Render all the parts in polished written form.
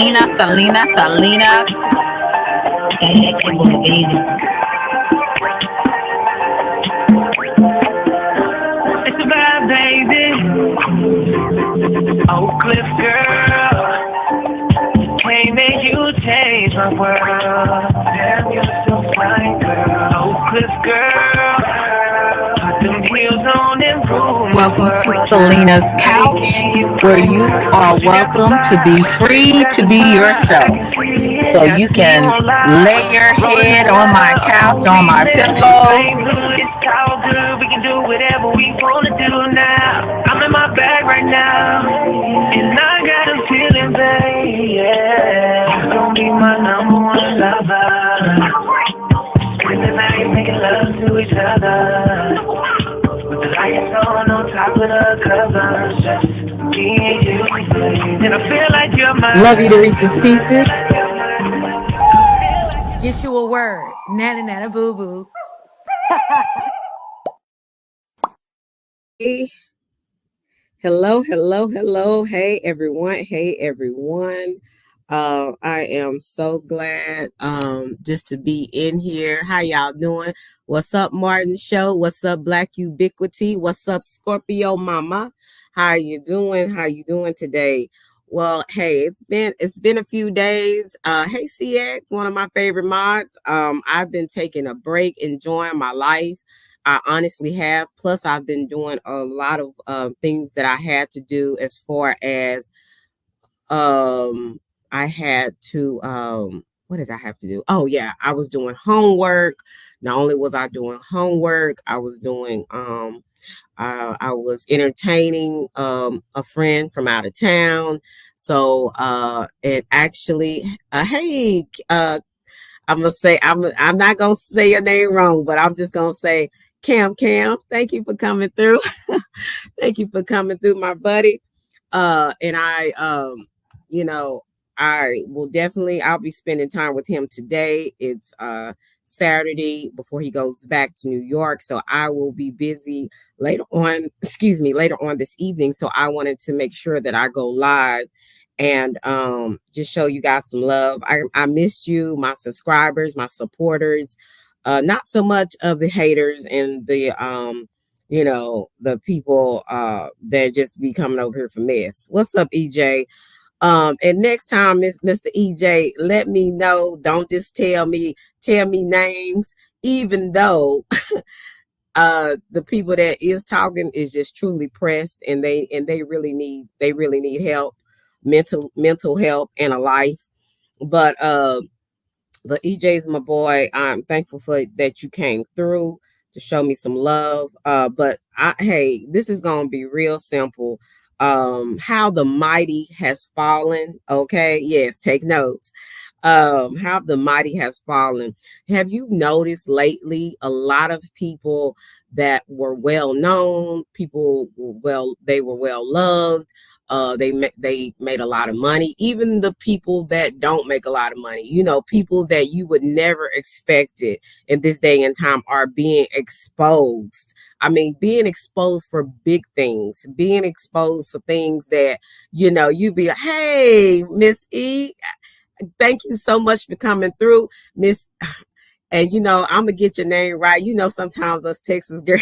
Selena. It's a bad baby. Oak Cliff girl. Can't make you change my world. Damn, you're so fine, girl. Oak Cliff girl. Put them heels on and roll. Welcome to Selena's Couch, where you are welcome to be free to be yourself. So you can lay your head on my couch, on my pillows. It's all good, we can do whatever we wanna do now. I'm in my bag right now, and I got a feeling, babe, yeah. You're gonna be my number one lover. Spend the night making love to each other. With the lights on top of the covers, just me and you, babe. And I feel like you're my Love you to Reese's Pieces. Get you a word. Nana nana boo boo. Hey. Hello. Hey everyone. I am so glad just to be in here. How y'all doing? What's up, Martin Show? What's up, Black Ubiquity? What's up, Scorpio Mama? How you doing today? Well, hey, it's been a few days. Hey CX, one of my favorite mods. I've been taking a break, enjoying my life. I honestly have. Plus, I've been doing a lot of things that I had to do as far as I had to what did I have to do? Oh yeah, I was doing homework. Not only was I doing homework, I was doing I was entertaining a friend from out of town. So and actually hey I'm gonna say I'm not gonna say your name wrong, but I'm just gonna say Cam, thank you for coming through. Thank you for coming through, my buddy. And I I will definitely I'll be spending time with him today. It's Saturday before he goes back to New York. So I will be busy later on this evening. So I wanted to make sure that I go live and just show you guys some love. I missed you, my subscribers, my supporters, not so much of the haters and the the people that just be coming over here for mess. What's up, EJ? And next time, Mr. EJ, let me know. Don't just tell me names, even though the people that is talking is just truly pressed and they really need help, mental help and a life. But the EJ's my boy. I'm thankful for that you came through to show me some love. But hey, this is gonna be real simple. How the mighty has fallen. Okay, yes, take notes. How the mighty has fallen. Have you noticed lately a lot of people that were well known, they were well loved, they made a lot of money, even the people that don't make a lot of money, people that you would never expect it in this day and time are being exposed. I mean, being exposed for big things, being exposed for things that, you'd be like, hey, Miss E, thank you so much for coming through, Miss. And I'm gonna get your name right. Sometimes us Texas girl,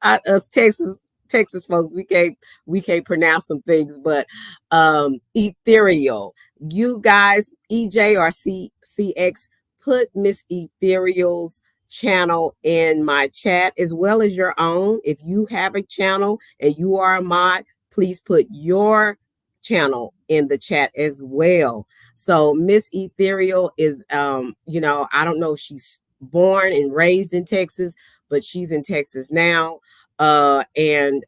us Texas folks, we can't pronounce some things, but Ethereal. You guys, EJ or CX, put Miss Ethereal's channel in my chat as well as your own. If you have a channel and you are a mod, please put your channel in the chat as well. So Miss Ethereal is I don't know if she's born and raised in Texas, but she's in Texas now. And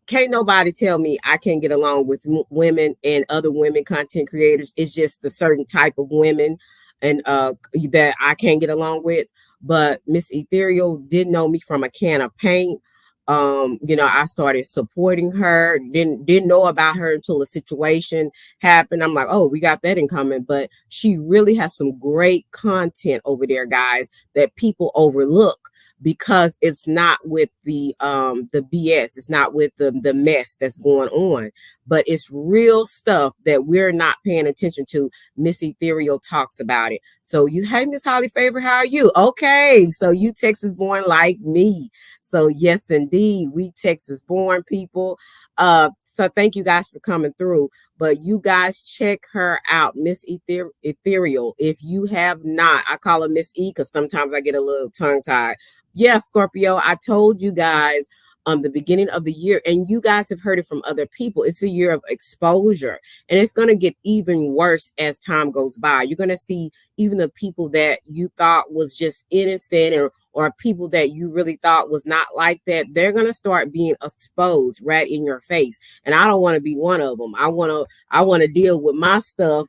can't nobody tell me I can't get along with women and other women content creators. It's just the certain type of women and that I can't get along with. But Miss Ethereal did know me from a can of paint. I started supporting her, didn't know about her until a situation happened. I'm like, oh, we got that in common. But she really has some great content over there, guys, that people overlook. because it's not with the BS, it's not with the mess that's going on, but it's real stuff that we're not paying attention to. Miss Ethereal talks about it. So you, hey, Miss Holly Favor, how are you? Okay, so you Texas born like me. So yes, indeed, we Texas born people. So thank you guys for coming through. But you guys check her out, Miss Ethereal. If you have not, I call her Miss E because sometimes I get a little tongue tied. Yeah, Scorpio, I told you guys the beginning of the year, and you guys have heard it from other people. It's a year of exposure, and it's going to get even worse as time goes by. You're going to see even the people that you thought was just innocent, or people that you really thought was not like that, they're going to start being exposed right in your face. And I don't want to be one of them. I want to deal with my stuff,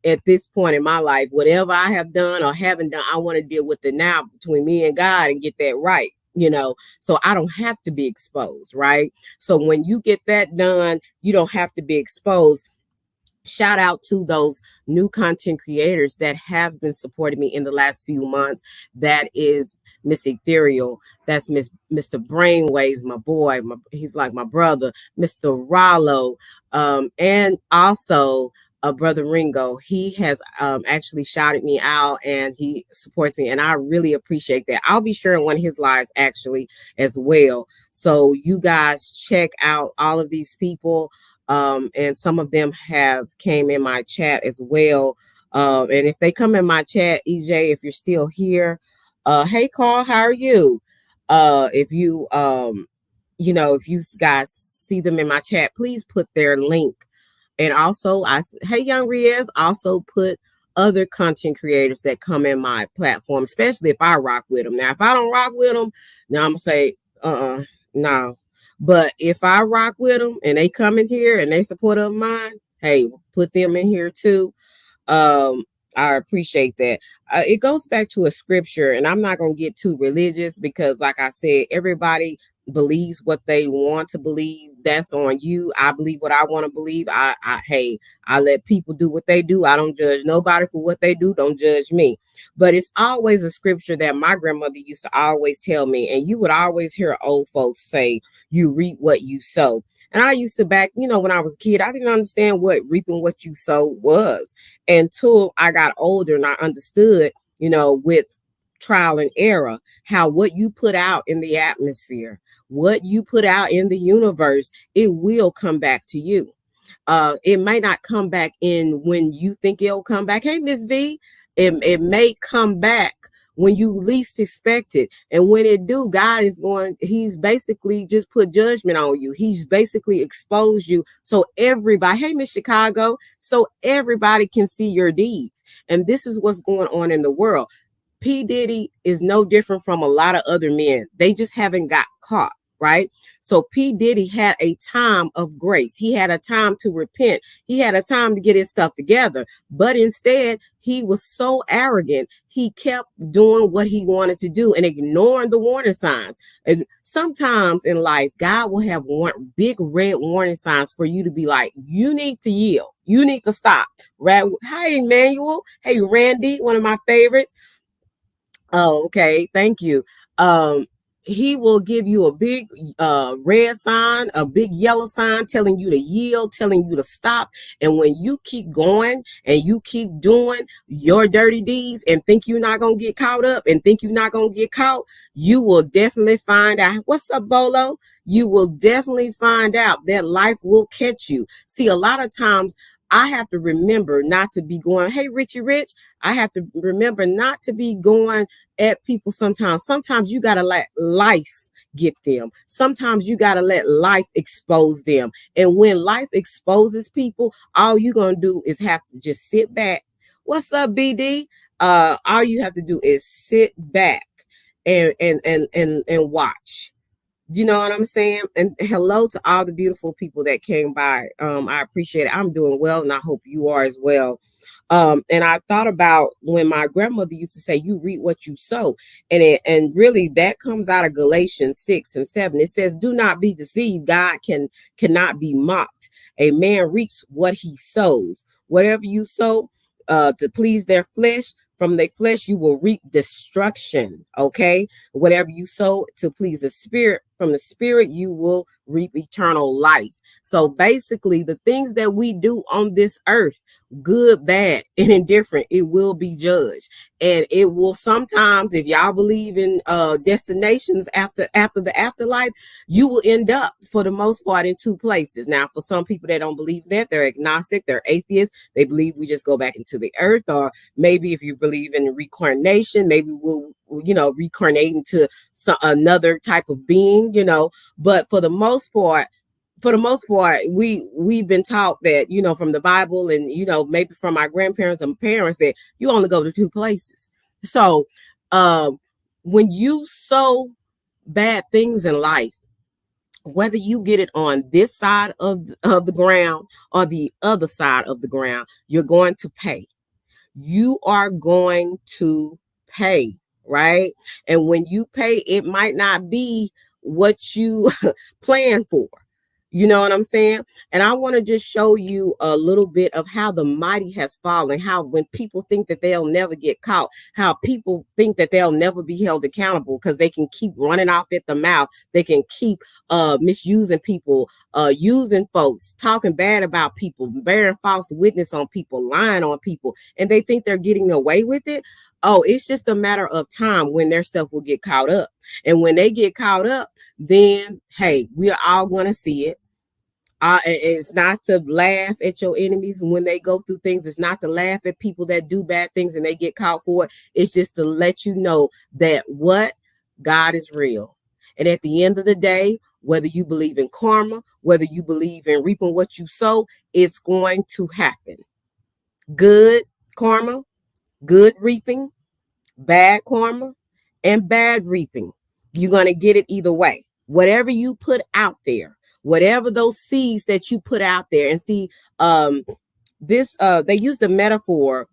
at this point in my life. Whatever I have done or haven't done, I want to deal with it now between me and God and get that right. So I don't have to be exposed, right? So when you get that done, you don't have to be exposed. Shout out to those new content creators that have been supporting me in the last few months. That is Miss Ethereal. That's Mr. Brainwaves, my boy. He's like my brother, Mr. Ralo. And also Brother Ringo. He has actually shouted me out and he supports me. And I really appreciate that. I'll be sharing one of his lives actually as well. So you guys check out all of these people. And some of them have came in my chat as well. And if they come in my chat, EJ, if you're still here, hey Carl, how are you? If you if you guys see them in my chat, please put their link. And also hey Young Riaz, also put other content creators that come in my platform, especially if I rock with them. Now, if I don't rock with them, now I'm gonna say, no. But if I rock with them and they come in here and they support of mine, hey, put them in here too. I appreciate that. It goes back to a scripture, and I'm not going to get too religious because, like I said, everybody believes what they want to believe. That's on you. I believe what I want to believe. I let people do what they do. I don't judge nobody for what they do. Don't judge me. But it's always a scripture that my grandmother used to always tell me, and you would always hear old folks say, you reap what you sow. And I used to back, when I was a kid, I didn't understand what reaping what you sow was until I got older and I understood, with trial and error, how what you put out in the atmosphere, what you put out in the universe, it will come back to you. It might not come back in when you think it'll come back. Hey, Miss V, it may come back when you least expect it. And when it do, God is he's basically just put judgment on you. He's basically exposed you. So everybody, hey, Miss Chicago, so everybody can see your deeds. And this is what's going on in the world. P. Diddy is no different from a lot of other men. They just haven't got caught. Right? So P. Diddy had a time of grace. He had a time to repent. He had a time to get his stuff together. But instead, he was so arrogant. He kept doing what he wanted to do and ignoring the warning signs. And sometimes in life, God will have big red warning signs for you to be like, you need to yield. You need to stop. Right? Hi, Emmanuel. Hey, Randy, one of my favorites. Oh, okay. Thank you. He will give you a big red sign, a big yellow sign telling you to yield, telling you to stop. And when you keep going and you keep doing your dirty deeds and think you're not going to get caught up and think you're not going to get caught, you will definitely find out. What's up, Bolo? You will definitely find out that life will catch you. See, a lot of times I have to remember not to be going, hey, Richie Rich, I have to remember not to be going at people sometimes. Sometimes you got to let life get them. Sometimes you got to let life expose them. And when life exposes people, all you're going to do is have to just sit back. What's up, BD? All you have to do is sit back and watch. You know what I'm saying? And hello to all the beautiful people that came by. I appreciate it. I'm doing well, and I hope you are as well. And I thought about when my grandmother used to say, you reap what you sow. And really that comes out of Galatians 6:7. It says, do not be deceived. God cannot be mocked. A man reaps what he sows. Whatever you sow to please their flesh, from their flesh you will reap destruction. Okay, whatever you sow to please the spirit, from the spirit you will reap eternal life. So basically, the things that we do on this earth, good, bad, and indifferent, it will be judged. And it will sometimes, if y'all believe in destinations after the afterlife, you will end up for the most part in two places. Now, for some people that don't believe that, they're agnostic, they're atheists, they believe we just go back into the earth. Or maybe if you believe in reincarnation, maybe we'll reincarnate into another type of being, but for the most part, we've been taught that, from the Bible and, maybe from our grandparents and parents, that you only go to two places. So when you sow bad things in life, whether you get it on this side of the ground or the other side of the ground, you're going to pay. You are going to pay, right? And when you pay, it might not be what you plan for. You know what I'm saying? And I want to just show you a little bit of how the mighty has fallen, how when people think that they'll never get caught, how people think that they'll never be held accountable because they can keep running off at the mouth. They can keep misusing people, using folks, talking bad about people, bearing false witness on people, lying on people, and they think they're getting away with it. Oh, it's just a matter of time when their stuff will get caught up. And when they get caught up, then, hey, we're all going to see it. It's not to laugh at your enemies when they go through things. It's not to laugh at people that do bad things and they get caught for it. It's just to let you know that what God is real. And at the end of the day, whether you believe in karma, whether you believe in reaping what you sow, it's going to happen. Good karma, good reaping, bad karma, and bad reaping. You're going to get it either way. Whatever you put out there, whatever those seeds that you put out there. And see, they used a metaphor.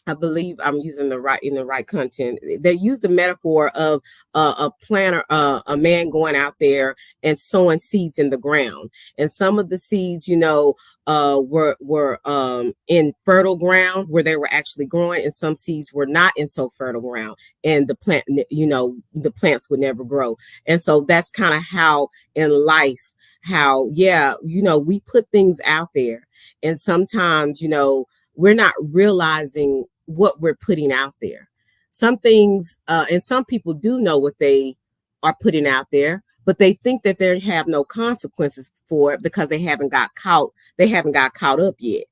I believe I'm using the right content. They use the metaphor of a planter, a man going out there and sowing seeds in the ground. And some of the seeds, were in fertile ground where they were actually growing, and some seeds were not in so fertile ground, and the the plants would never grow. And so that's kind of how in life, we put things out there, and sometimes, we're not realizing what we're putting out there. Some things, and some people do know what they are putting out there, but they think that they have no consequences for it because they haven't got caught up yet.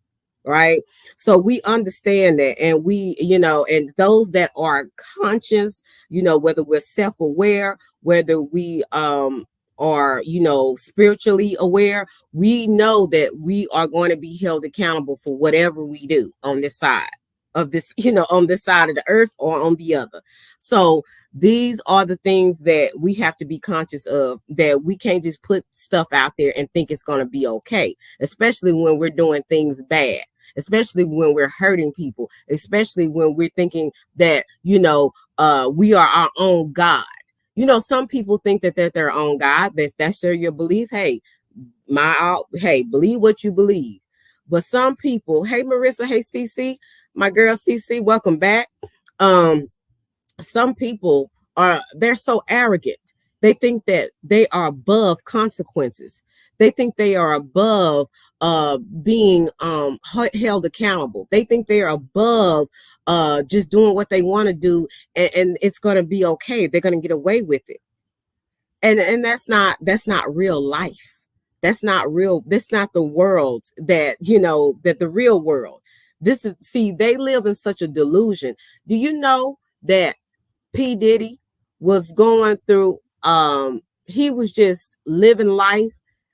Right. So we understand that. And we, and those that are conscious, whether we're self-aware, whether we are, spiritually aware, we know that we are going to be held accountable for whatever we do on this side of this, on this side of the earth or on the other. So these are the things that we have to be conscious of, that we can't just put stuff out there and think it's going to be okay, especially when we're doing things bad, especially when we're hurting people, especially when we're thinking that, we are our own God. Some people think that they're their own God. If that's your belief, hey, believe what you believe. But some people, hey, Marissa, hey, CC, my girl CC, welcome back. Some people they're so arrogant. They think that they are above consequences. They think they are above being held accountable. They think they are above just doing what they want to do, and it's going to be okay. They're going to get away with it. And that's not real life. That's not real. That's not the world that, that the real world. They live in such a delusion. Do you know that P. Diddy was going through, he was just living life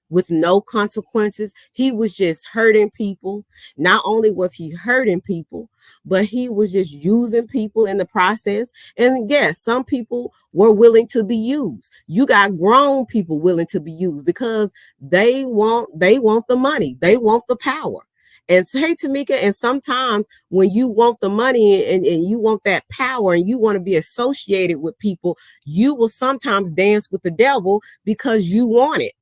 with no consequences. He was just hurting people. Not only was he hurting people, but he was just using people in the process. And yes, some people were willing to be used. You got grown people willing to be used because they want the money. They want the power. And hey, Tamika, and sometimes when you want the money and you want that power and you want to be associated with people, you will sometimes dance with the devil because you want it.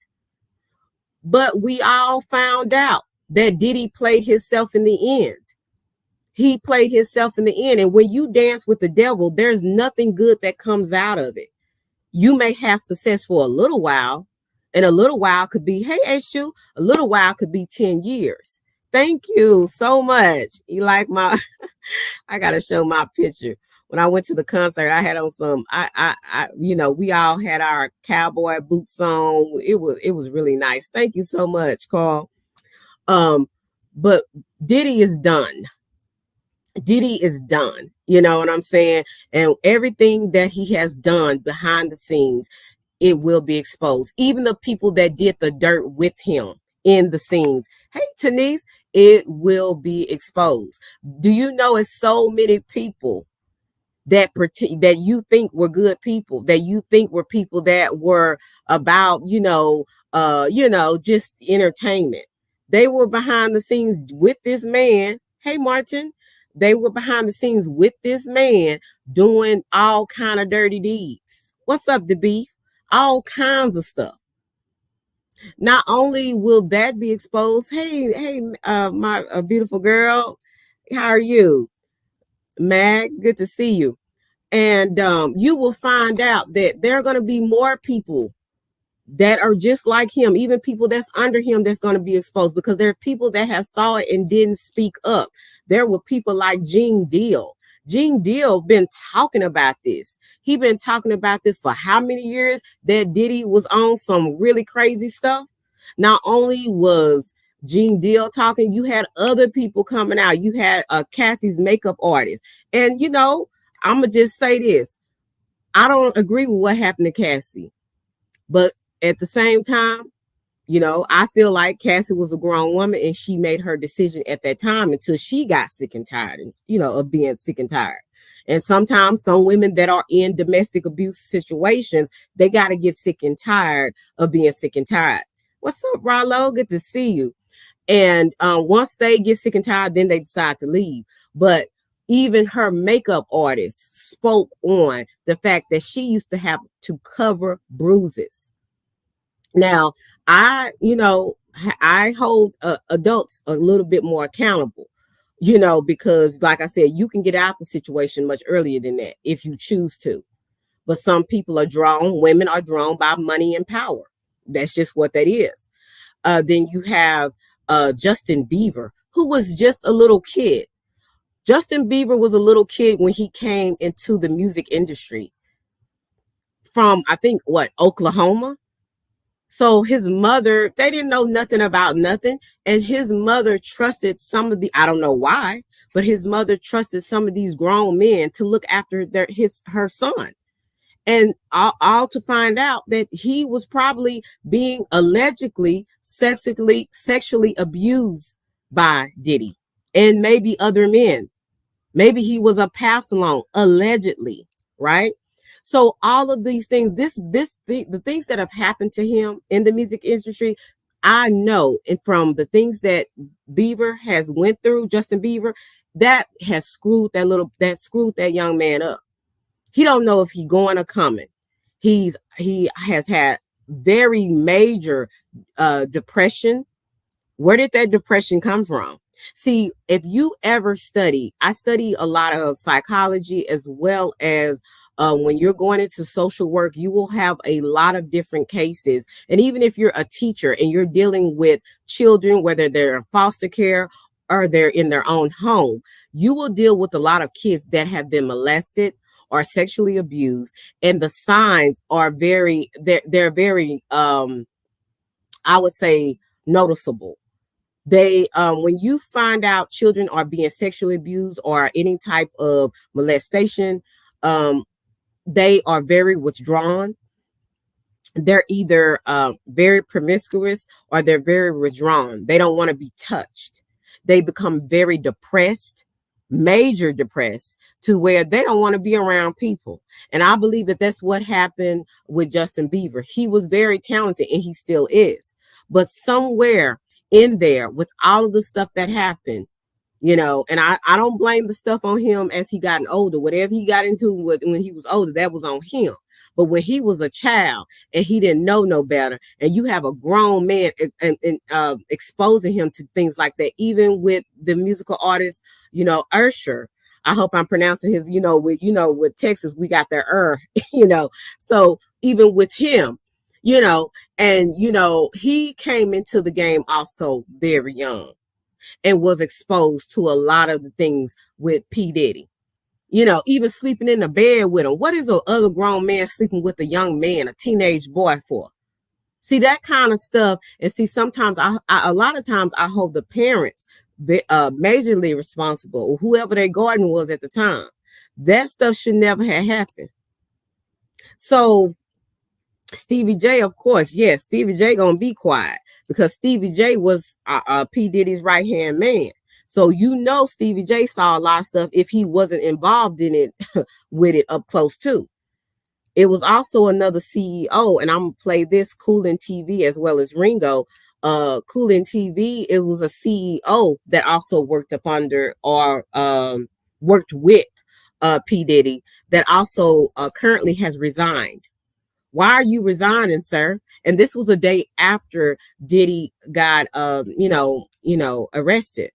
But we all found out that Diddy played himself in the end. He played himself in the end. And when you dance with the devil, there's nothing good that comes out of it. You may have success for a little while, and a little while could be, hey, Eshu, a little while could be 10 years. Thank you so much. You like my, I got to show my picture. When I went to the concert, I had on some, we all had our cowboy boots on. It was really nice. Thank you so much, Carl. But Diddy is done. Diddy is done. You know what I'm saying? And everything that he has done behind the scenes, it will be exposed. Even the people that did the dirt with him in the scenes. Hey, Tanise, it will be exposed. Do you know it's so many people that that you think were good people, that you think were people that were about, just entertainment. They were behind the scenes with this man. Hey, Martin, they were behind the scenes with this man doing all kind of dirty deeds. What's up, the beef? All kinds of stuff. Not only will that be exposed, hey, my beautiful girl, how are you? Mag, good to see you. And you will find out that there are going to be more people that are just like him, even people that's under him, that's going to be exposed, because there are people that have saw it and didn't speak up. There were people like Gene Deal. Gene Deal been talking about this. He been talking about this for how many years, that Diddy was on some really crazy stuff. Not only was Gene Deal talking, you had other people coming out. You had Cassie's makeup artist. And, I'm going to just say this. I don't agree with what happened to Cassie. But at the same time, I feel like Cassie was a grown woman and she made her decision at that time until she got sick and tired, of being sick and tired. And sometimes some women that are in domestic abuse situations, they got to get sick and tired of being sick and tired. What's up, Ralo? Good to see you. And once they get sick and tired, then they decide to leave. But even her makeup artist spoke on the fact that she used to have to cover bruises. Now, I hold adults a little bit more accountable, because like I said, you can get out the situation much earlier than that if you choose to. But some people women are drawn by money and power. That's just what that is. Then you have Justin Bieber, who was just a little kid. Justin Bieber was a little kid when he came into the music industry from, I think, Oklahoma. So his mother, they didn't know nothing about nothing. And his mother trusted some of I don't know why, but his mother trusted some of these grown men to look after her son. And all to find out that he was probably being allegedly sexually abused by Diddy and maybe other men. Maybe he was a pass along, allegedly, right? So all of these things, the things that have happened to him in the music industry, I know, and from the things that Bieber has went through, Justin Bieber, that has screwed that young man up. He don't know if he going or coming. He has had very major depression. Where did that depression come from? See, if you ever I study a lot of psychology, as well as when you're going into social work, you will have a lot of different cases. And even if you're a teacher and you're dealing with children, whether they're in foster care or they're in their own home, you will deal with a lot of kids that have been molested or sexually abused. And the signs are they're very, I would say, noticeable. They when you find out children are being sexually abused or any type of molestation, they are very withdrawn. They're either very promiscuous or they're very withdrawn. They don't want to be touched. They become very depressed, major depressed, to where they don't want to be around people. And I believe that that's what happened with Justin Bieber. He was very talented and he still is. But somewhere in there, with all of the stuff that happened, you know, and I don't blame the stuff on him as he gotten older. Whatever he got into when he was older, that was on him. But when he was a child and he didn't know no better, and you have a grown man and exposing him to things like that, even with the musical artist, you know, Usher. I hope I'm pronouncing his, with Texas, we got their you know. So even with him, you know, and he came into the game also very young and was exposed to a lot of the things with P. Diddy. You know, even sleeping in the bed with him. What is a other grown man sleeping with a young man, a teenage boy for? See, that kind of stuff. And see, sometimes a lot of times I hold the parents majorly responsible, or whoever their guardian was at the time. That stuff should never have happened. So Stevie J, of course, yes, Stevie J gonna be quiet because Stevie J was P. Diddy's right-hand man. So Stevie J saw a lot of stuff if he wasn't involved in it with it up close too. It was also another CEO, and I'm gonna play this Coolin TV as well as Ringo. Coolin TV, it was a CEO that also worked up under or worked with P. Diddy that also currently has resigned. Why are you resigning, sir? And this was a day after Diddy got arrested.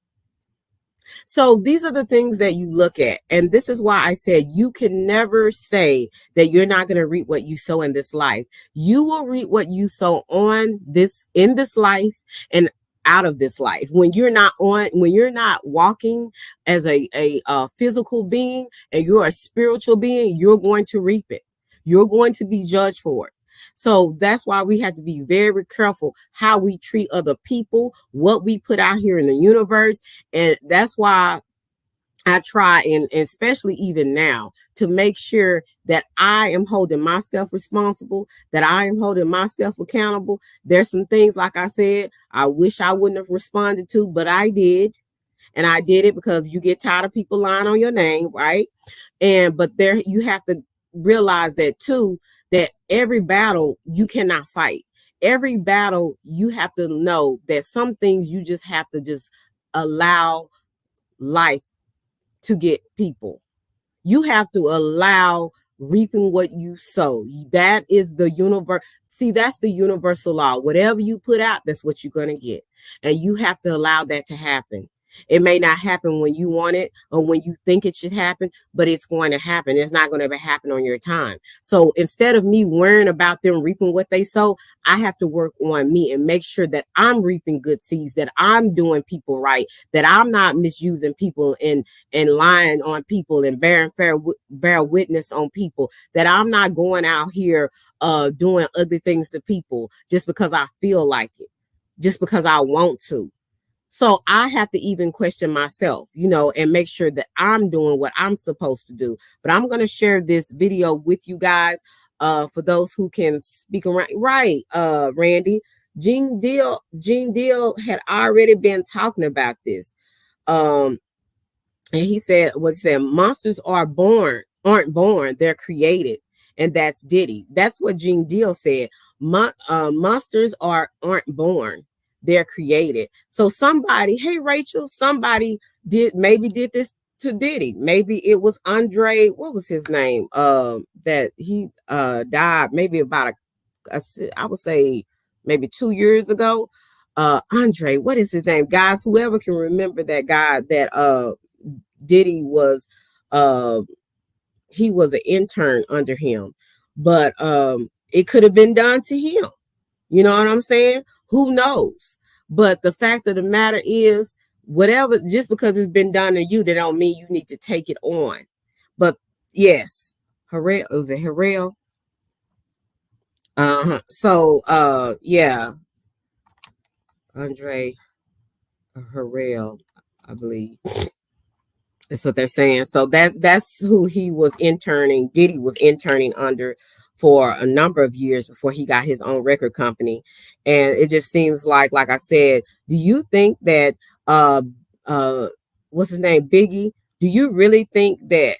So these are the things that you look at. And this is why I said you can never say that you're not going to reap what you sow in this life. You will reap what you sow in this life and out of this life. When you're not walking as a physical being and you're a spiritual being, you're going to reap it. You're going to be judged for it. So that's why we have to be very careful how we treat other people, what we put out here in the universe. And that's why I try, and especially even now, to make sure that I am holding myself responsible, that I am holding myself accountable. There's some things, like I said, I wish I wouldn't have responded to, but I did. And I did it because you get tired of people lying on your name, right? But there you have to realize that too, that every battle you cannot fight. Every battle you have to know that some things you just have to just allow life to get people. You have to allow reaping what you sow. That is the universe. See, that's the universal law. Whatever you put out, that's what you're going to get. And you have to allow that to happen. It may not happen when you want it or when you think it should happen, but it's going to happen. It's not going to happen on your time. So instead of me worrying about them reaping what they sow, I have to work on me and make sure that I'm reaping good seeds, that I'm doing people right, that I'm not misusing people and lying on people and bear witness on people, that I'm not going out here doing ugly things to people just because I feel like it, just because I want to. So I have to even question myself, and make sure that I'm doing what I'm supposed to do. But I'm going to share this video with you guys for those who can speak around. Right, Randy. Gene Deal had already been talking about this. And he said, monsters aren't born, they're created. And that's Diddy. That's what Gene Deal said. Monsters aren't born, they're created. So somebody, hey Rachel, somebody did this to Diddy. Maybe it was Andre, what was his name? That he died maybe about I would say maybe 2 years ago. Andre, what is his name? Guys, whoever can remember that guy that Diddy was he was an intern under him. But it could have been done to him. You know what I'm saying? Who knows? But the fact of the matter is, whatever, just because it's been done to you, that don't mean you need to take it on. But yes, Harrell, was it Harrell? So yeah, Andre Harrell, I believe. That's what they're saying. So that's who he was interning. Diddy was interning under for a number of years before he got his own record company. And it just seems like I said, do you think that what's his name, Biggie? Do you really think that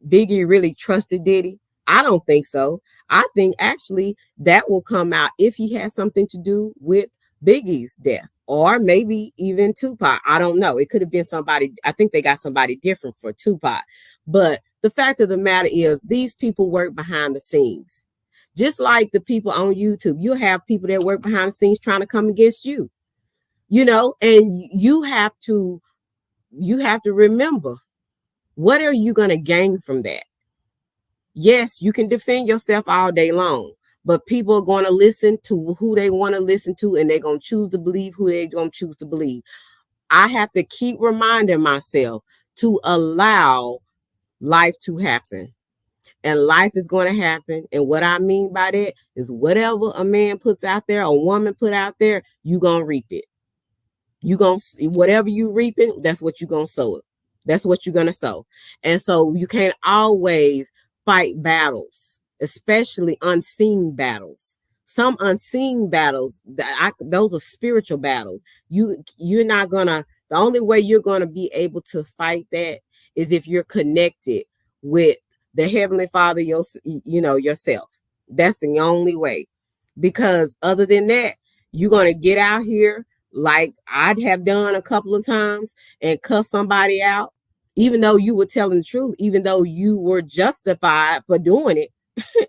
Biggie really trusted Diddy? I don't think so. I think actually that will come out if he has something to do with Biggie's death or maybe even Tupac. I don't know. It could have been somebody. I think they got somebody different for Tupac. But the fact of the matter is, these people work behind the scenes. Just like the people on YouTube, you have people that work behind the scenes trying to come against you, and you have to remember, what are you going to gain from that? Yes, you can defend yourself all day long, but people are going to listen to who they want to listen to, and they're going to choose to believe who they're going to choose to believe. I have to keep reminding myself to allow life to happen. And life is going to happen. And what I mean by that is, whatever a man puts out there, a woman put out there, you're going to reap it. Whatever you reaping, that's what you're going to sow it. That's what you're going to sow. And so you can't always fight battles, especially unseen battles. Some unseen battles, those are spiritual battles. You're not gonna. The only way you're gonna be able to fight that is if you're connected with the Heavenly Father, yourself. That's the only way. Because other than that, you're gonna get out here like I'd have done a couple of times and cuss somebody out, even though you were telling the truth, even though you were justified for doing it,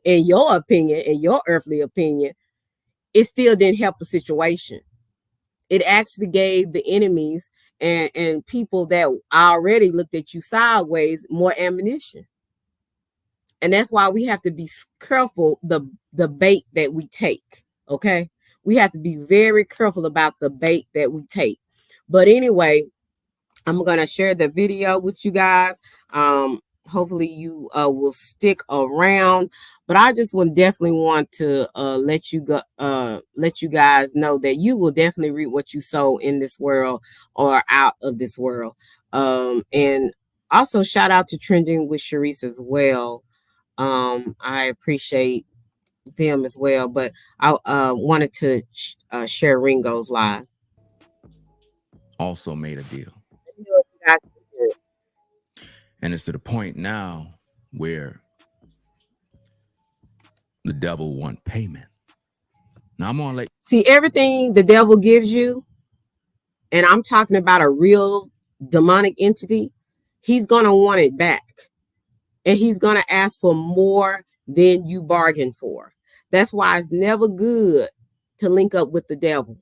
in your opinion, in your earthly opinion. It still didn't help the situation. It actually gave the enemies and people that already looked at you sideways more ammunition. And that's why we have to be careful the bait that we take. Okay, we have to be very careful about the bait that we take. But anyway, I'm gonna share the video with you guys. Hopefully you will stick around, but I just would definitely want to let you guys know that you will definitely reap what you sow in this world or out of this world. And also shout out to Trending with Sharice as well. I appreciate them as well, but I wanted to share Ringo's live. Also made a deal. And it's to the point now where the devil want payment. Now I'm gonna see everything the devil gives you, and I'm talking about a real demonic entity. He's gonna want it back, and he's gonna ask for more than you bargained for. That's why it's never good to link up with the devil.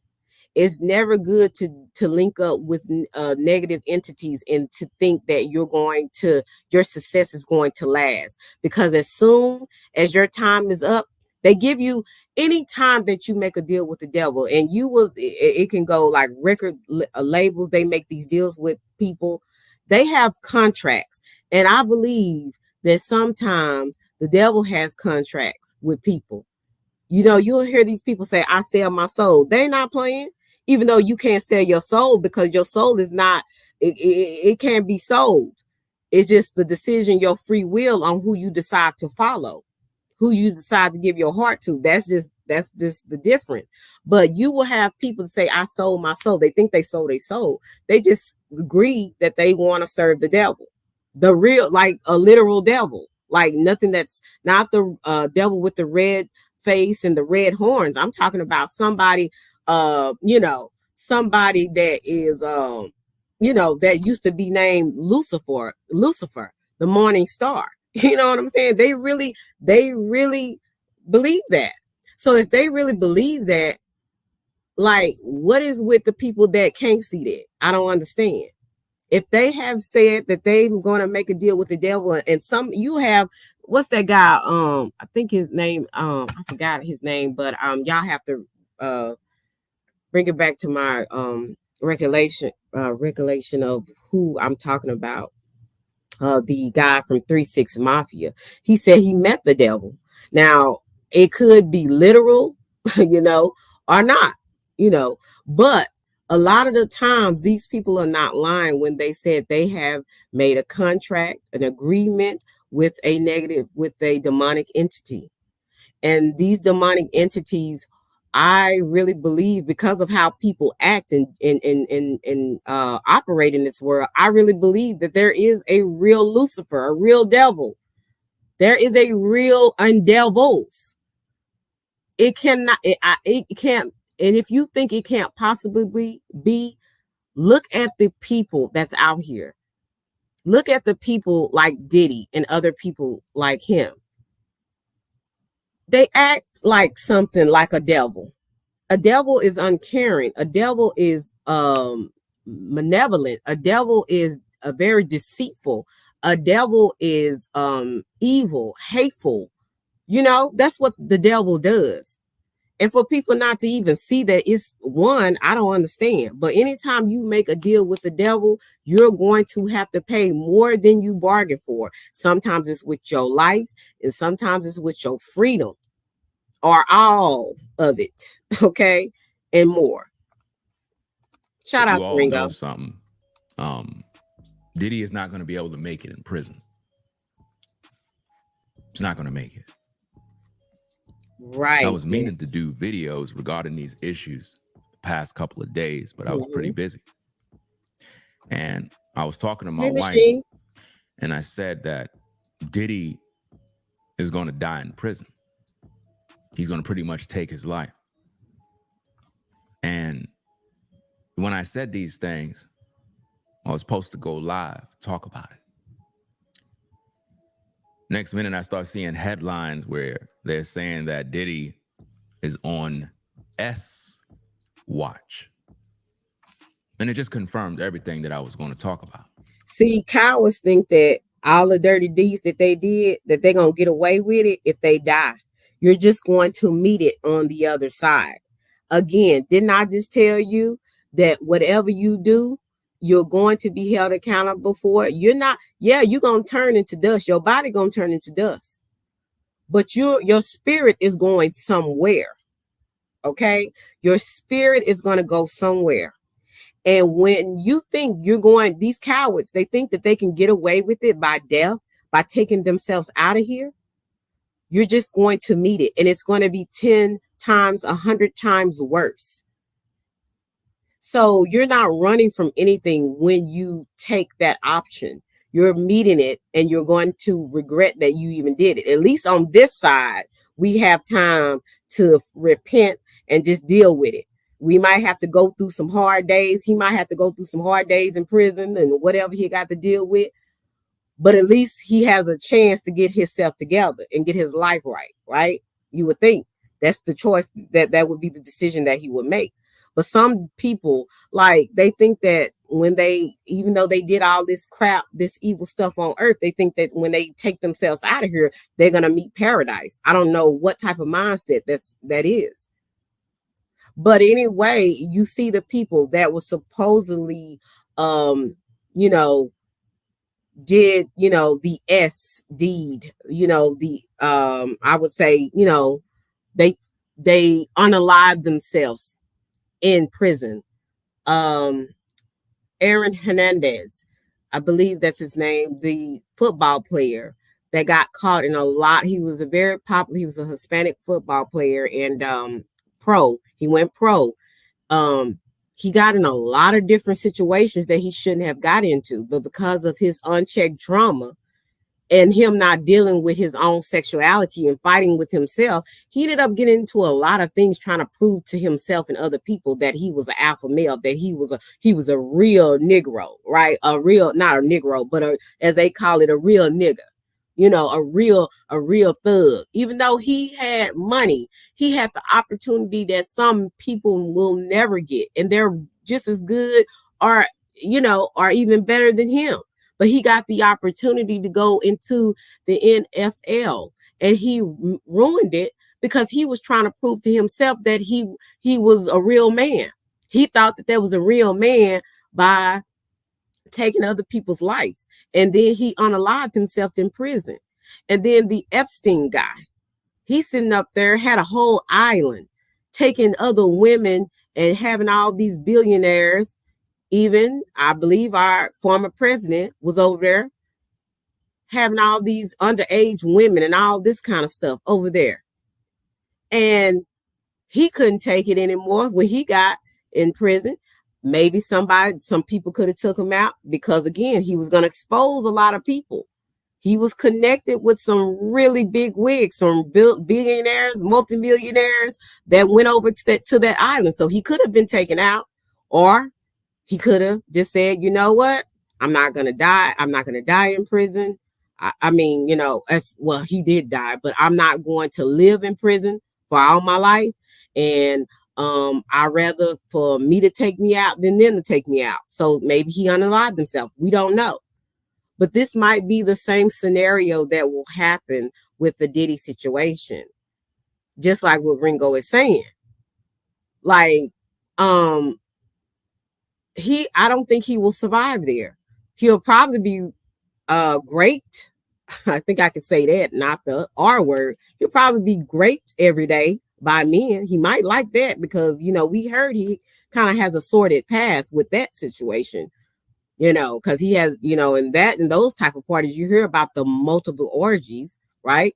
It's never good to link up with negative entities and to think that your success is going to last. Because as soon as your time is up, they give you any time that you make a deal with the devil, and it can go like record labels. They make these deals with people. They have contracts. And I believe that sometimes the devil has contracts with people. You'll hear these people say, I sell my soul. They're not playing. Even though you can't sell your soul, because your soul is not, it can't be sold. It's just the decision, your free will on who you decide to follow, who you decide to give your heart to. That's just the difference. But you will have people say, I sold my soul. They think they sold their soul. They just agree that they want to serve the devil, the real, like a literal devil, like nothing that's not the devil with the red face and the red horns. I'm talking about somebody, somebody that is, that used to be named Lucifer, the morning star. You know what I'm saying? They really believe that. So if they really believe that, like, what is with the people that can't see that? I don't understand. If they have said that they're going to make a deal with the devil, and what's that guy? I think his name, I forgot his name, but y'all have to bring it back to my recollection of who I'm talking about. The guy from 3-6 Mafia. He said he met the devil. Now, it could be literal, or not, but a lot of the times these people are not lying when they said they have made a contract, an agreement with a demonic entity. And these demonic entities, I really believe, because of how people act and operate in this world, I really believe that there is a real Lucifer, a real devil. There is a real devils. It can't And if you think it can't possibly be, look at the people that's out here. Look at the people like Diddy and other people like him. They act like something like a devil. A devil is uncaring. A devil is malevolent. A devil is very deceitful. A devil is evil, hateful. You know, that's what the devil does. And for people not to even see that, it's one, I don't understand. But anytime you make a deal with the devil, you're going to have to pay more than you bargained for. Sometimes it's with your life, and sometimes it's with your freedom, or all of it. Okay. And more. Shout out to Ringo. Know something. Diddy is not going to be able to make it in prison. He's not going to make it. Right. I was meaning to do videos regarding these issues the past couple of days, but I was pretty busy. And I was talking to my wife, and I said that Diddy is going to die in prison. He's going to pretty much take his life. And when I said these things, I was supposed to go live, talk about it. Next minute, I start seeing headlines where they're saying that Diddy is on S watch. And it just confirmed everything that I was going to talk about. See, cowards think that all the dirty deeds that they did, that they're going to get away with it if they die. You're just going to meet it on the other side. Again, didn't I just tell you that whatever you do, you're going to be held accountable for it? You're not, yeah, you're going to turn into dust. Your body going to turn into dust. But your spirit is going somewhere. Okay? Your spirit is going to go somewhere. And when you think you're going, these cowards, they think that they can get away with it by death, by taking themselves out of here. You're just going to meet it. And it's going to be 10 times, 100 times worse. So you're not running from anything when you take that option. You're meeting it, and you're going to regret that you even did it. At least on this side, we have time to repent and just deal with it. We might have to go through some hard days. He might have to go through some hard days in prison and whatever he got to deal with. But at least he has a chance to get himself together and get his life right, right? You would think that's the choice, that would be the decision that he would make. But some people, like, they think that when they, even though they did all this crap, this evil stuff on earth, they think that when they take themselves out of here, they're going to meet paradise. I don't know what type of mindset that is. But anyway, you see the people that was supposedly, did, the S deed, I would say, they unalived themselves in prison. Aaron Hernandez, I believe that's his name, the football player that got caught in a lot. He was he was a Hispanic football player and pro. He went pro. He got in a lot of different situations that he shouldn't have got into, but because of his unchecked trauma and him not dealing with his own sexuality and fighting with himself, he ended up getting into a lot of things, trying to prove to himself and other people that he was an alpha male, that he was a real Negro, right? Not a Negro, but as they call it, a real nigga. A real thug. Even though he had money, he had the opportunity that some people will never get, and they're just as good or even better than him. But he got the opportunity to go into the NFL, and he ruined it because he was trying to prove to himself that he was a real man. He thought that there was a real man by taking other people's lives, and then he unalived himself in prison. And then the Epstein guy, he's sitting up there, had a whole island, taking other women and having all these billionaires. Even I believe our former president was over there having all these underage women and all this kind of stuff over there, and he couldn't take it anymore when he got in prison. Maybe some people could have took him out because, again, he was going to expose a lot of people. He was connected with some really big wigs, some billionaires, multimillionaires that went over to that island. So he could have been taken out, or he could have just said, you know what? I'm not going to die. I'm not going to die in prison. I mean, well, he did die, but I'm not going to live in prison for all my life. And I'd rather for me to take me out than them to take me out. So maybe he unalived himself. We don't know. But this might be the same scenario that will happen with the Diddy situation. Just like what Ringo is saying. Like, I don't think he will survive there. He'll probably be great. I think I could say that, not the R word. He'll probably be great every day by men. He might like that because, we heard he kind of has a sordid past with that situation, because he has, in those type of parties, you hear about the multiple orgies, right?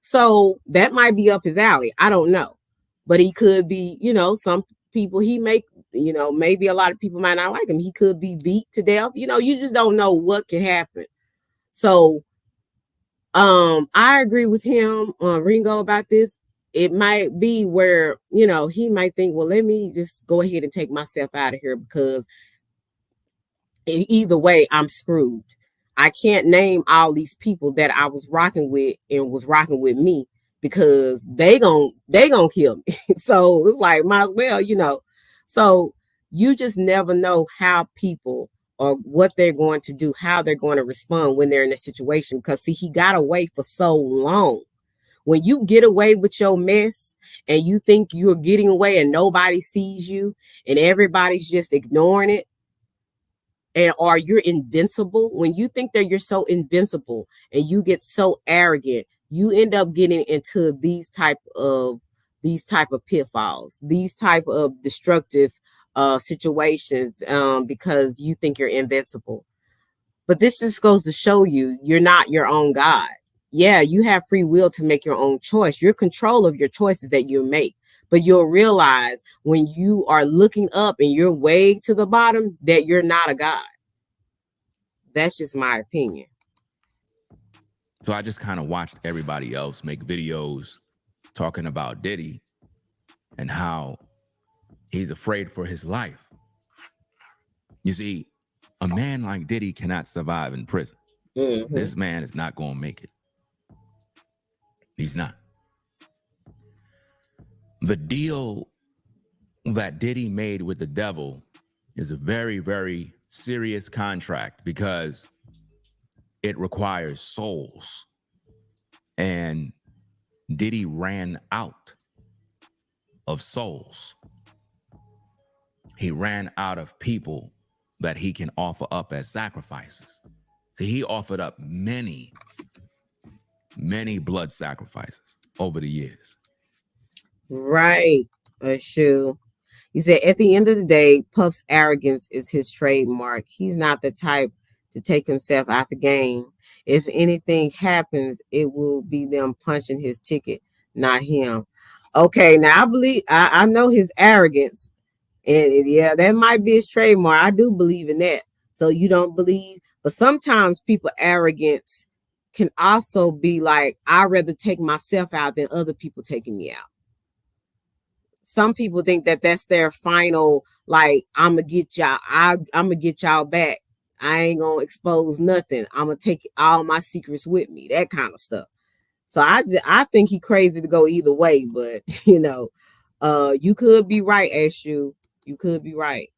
So that might be up his alley. I don't know. But he could be, some people he make, maybe a lot of people might not like him. He could be beat to death. You just don't know what can happen. So I agree with him on Ringo about this. It might be where, he might think, well, let me just go ahead and take myself out of here because either way, I'm screwed. I can't name all these people that I was rocking with and was rocking with me because they gon' kill me. So it's like, might as well, So you just never know how people or what they're going to do, how they're going to respond when they're in a situation. Because see, he got away for so long. When you get away with your mess and you think you're getting away and nobody sees you and everybody's just ignoring it, or you're invincible, when you think that you're so invincible and you get so arrogant, you end up getting into these type of pitfalls, these type of destructive situations because you think you're invincible. But this just goes to show you you're not your own God. Yeah, you have free will to make your own choice. You're in control of your choices that you make. But you'll realize when you are looking up and you're way to the bottom that you're not a God. That's just my opinion. So I just kind of watched everybody else make videos talking about Diddy and how he's afraid for his life. You see, a man like Diddy cannot survive in prison. Mm-hmm. This man is not going to make it. He's not. The deal that Diddy made with the devil is a very, very serious contract because it requires souls. And Diddy ran out of souls. He ran out of people that he can offer up as sacrifices. See, he offered up many, many blood sacrifices over the years. Right, Ashu. He said, at the end of the day, Puff's arrogance is his trademark. He's not the type to take himself out the game. If anything happens, it will be them punching his ticket, not him. Okay, now I know his arrogance. And yeah, that might be his trademark. I do believe in that. So you don't believe, but sometimes people arrogance can also be like, I'd rather take myself out than other people taking me out. Some people think that that's their final, like, I'm gonna get y'all back. I ain't gonna expose nothing. I'm gonna take all my secrets with me, that kind of stuff. So I think he crazy to go either way, but you could be right, Ashu. You could be right.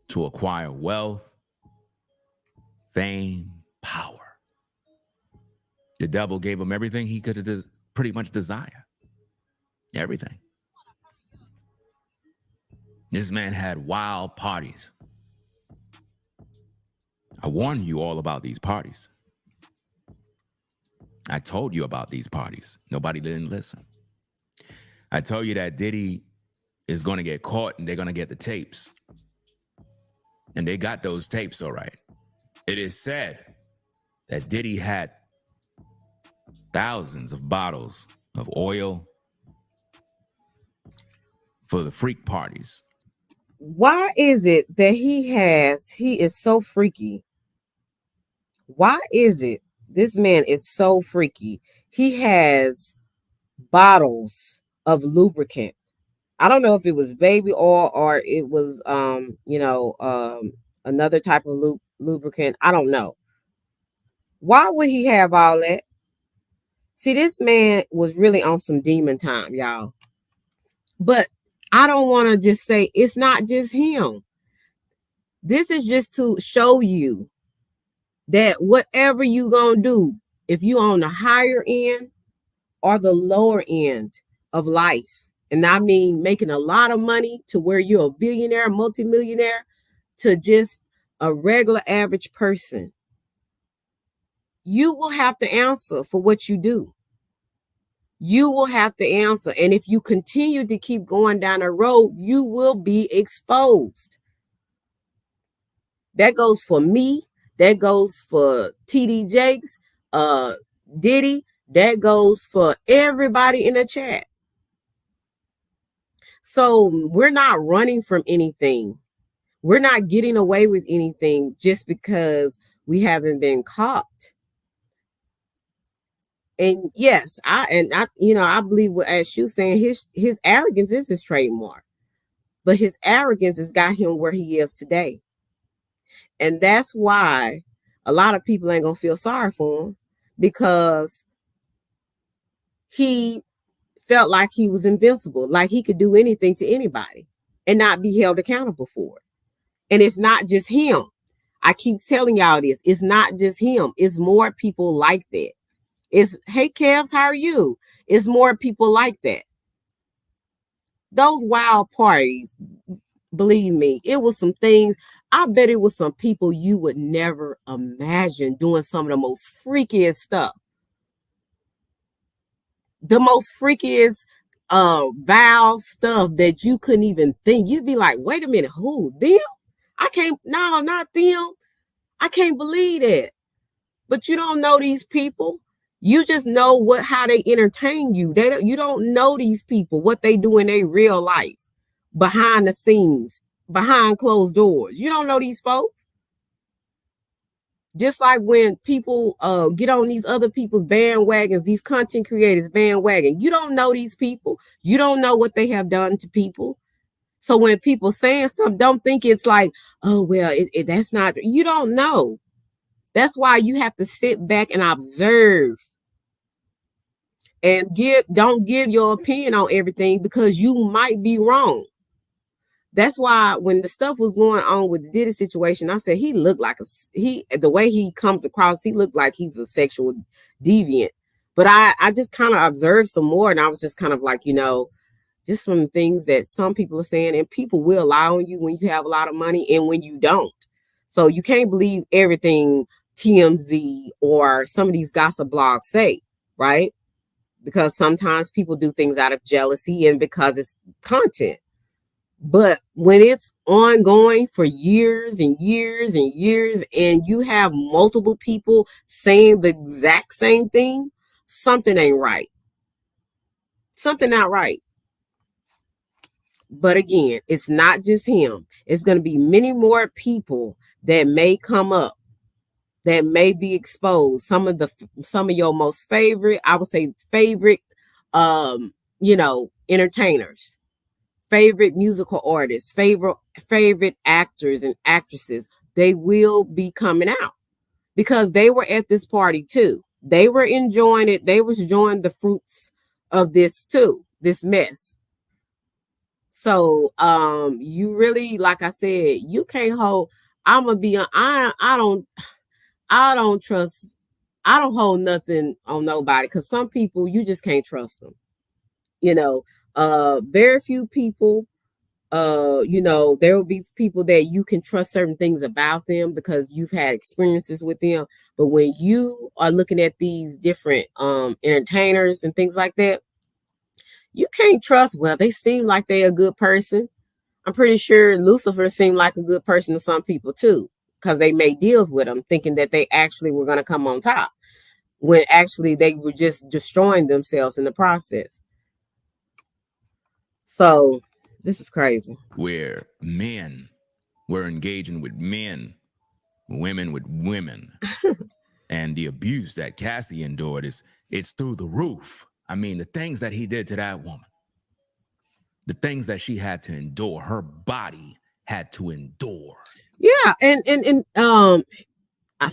To acquire wealth, fame, power. The devil gave him everything he could pretty much desire. Everything. This man had wild parties. I warned you all about these parties. I told you about these parties. Nobody didn't listen. I told you that Diddy is going to get caught and they're going to get the tapes. And they got those tapes, all right. It is said that Diddy had thousands of bottles of oil for the freak parties. Why is it that he is so freaky Why is it this man is so freaky? He has bottles of lubricant. I don't know if it was baby oil or it was another type of lubricant. I don't know. Why would he have all that? See, this man was really on some demon time, y'all. But I don't want to just say it's not just him. This is just to show you that whatever you gonna do, if you on the higher end or the lower end of life, and I mean making a lot of money to where you're a billionaire, multimillionaire, to just a regular average person, you will have to answer for what you do. You will have to answer. And if you continue to keep going down the road, you will be exposed. That goes for me. That goes for TD Jakes, Diddy. That goes for everybody in the chat. So we're not running from anything. We're not getting away with anything just because we haven't been caught. And yes, I believe what as you saying, his arrogance is his trademark, but his arrogance has got him where he is today. And that's why a lot of people ain't gonna feel sorry for him, because he felt like he was invincible, like he could do anything to anybody and not be held accountable for it. And it's not just him. I keep telling y'all this. It's not just him. It's more people like that. It's, hey, Kevs, how are you? It's more people like that. Those wild parties, believe me, it was some things. I bet it was some people you would never imagine doing some of the most freakiest stuff. The most freakiest vile stuff that you couldn't even think. You'd be like, wait a minute, who? Them? I can't, no, not them. I can't believe that. But you don't know these people. You just know how they entertain you. You don't know these people, what they do in their real life, behind the scenes, behind closed doors. You don't know these folks. Just like when people get on these other people's bandwagons, these content creators bandwagon, you don't know these people. You don't know what they have done to people. So when people saying stuff, don't think it's like, oh, well, that's not, you don't know. That's why you have to sit back and observe and don't give your opinion on everything, because you might be wrong. That's why when the stuff was going on with the Diddy situation, I said he looked like the way he comes across, he looked like he's a sexual deviant. But I just kind of observed some more, and I was just kind of like, just some things that some people are saying, and people will lie on you when you have a lot of money and when you don't. So you can't believe everything TMZ or some of these gossip blogs say, right? Because sometimes people do things out of jealousy and because it's content. But when it's ongoing for years and years and years, and you have multiple people saying the exact same thing, something ain't right. Something not right. But again, it's not just him. It's going to be many more people that may come up, that may be exposed. Some of your most favorite, I would say favorite, entertainers, favorite musical artists, favorite actors and actresses, they will be coming out because they were at this party too. They were enjoying it. They was enjoying the fruits of this too, this mess. So you really, like I said, you can't hold. I'm gonna be I don't trust. I don't hold nothing on nobody, because some people you just can't trust them. Very few people. There will be people that you can trust certain things about them because you've had experiences with them. But when you are looking at these different entertainers and things like that, you can't trust. Well, they seem like they're a good person. I'm pretty sure Lucifer seemed like a good person to some people too, because they made deals with them thinking that they actually were going to come on top, when actually they were just destroying themselves in the process. So this is crazy. Where men were engaging with men, women with women. and the abuse that Cassie endured it's through the roof. I mean, the things that he did to that woman, the things that she had to endure, her body had to endure. Yeah, and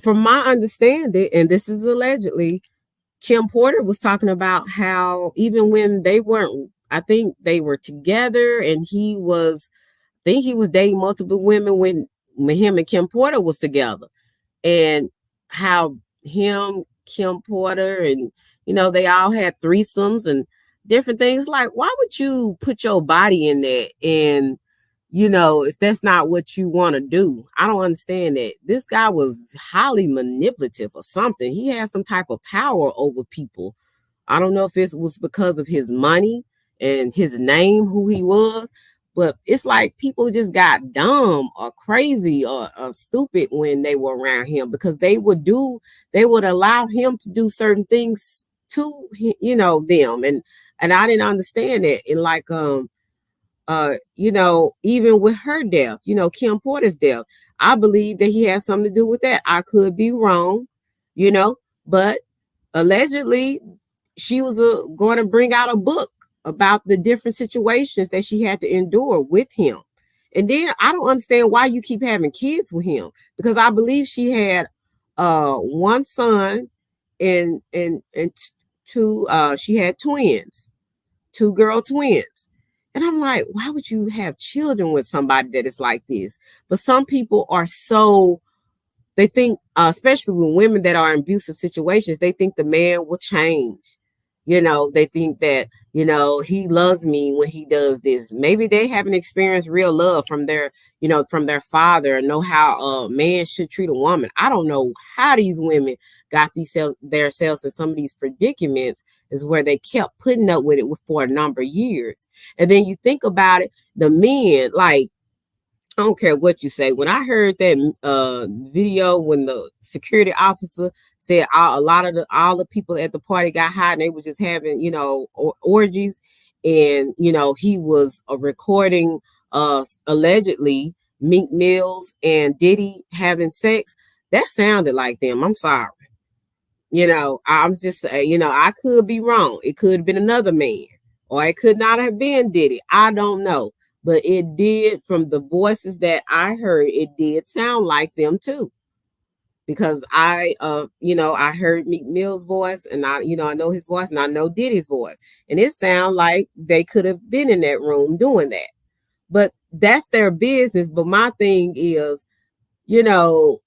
from my understanding, and this is allegedly, Kim Porter was talking about how even when they weren't, I think they were together, and I think he was dating multiple women when him and Kim Porter was together, and how him, Kim Porter, and they all had threesomes and different things. Like, why would you put your body in that? And if that's not what you want to do, I don't understand that. This guy was highly manipulative or something. He had some type of power over people. I don't know if it was because of his money and his name, who he was, but it's like people just got dumb or crazy or stupid when they were around him, because they would allow him to do certain things to them, and I didn't understand it. And like even with her death, Kim Porter's death, I believe that he had something to do with that. I could be wrong, but allegedly she was going to bring out a book about the different situations that she had to endure with him. And then I don't understand why you keep having kids with him, because I believe she had one son and two she had twins, two girl twins. And I'm like, why would you have children with somebody that is like this? But some people are they think, especially with women that are in abusive situations, they think the man will change. They think that, he loves me when he does this. Maybe they haven't experienced real love from their father, and know how a man should treat a woman. I don't know how these women got themselves in some of these predicaments, is where they kept putting up with it for a number of years. And then you think about it, the men, like, I don't care what you say. When I heard that video, when the security officer said all the people at the party got high and they was just having, orgies, and he was recording allegedly Meek Mills and Diddy having sex, that sounded like them. I'm sorry. I'm just, I could be wrong. It could have been another man, or it could not have been Diddy. I don't know. But it did, from the voices that I heard, it did sound like them too. Because I heard Meek Mill's voice, and I know his voice, and I know Diddy's voice. And it sounded like they could have been in that room doing that. But that's their business. But my thing is, and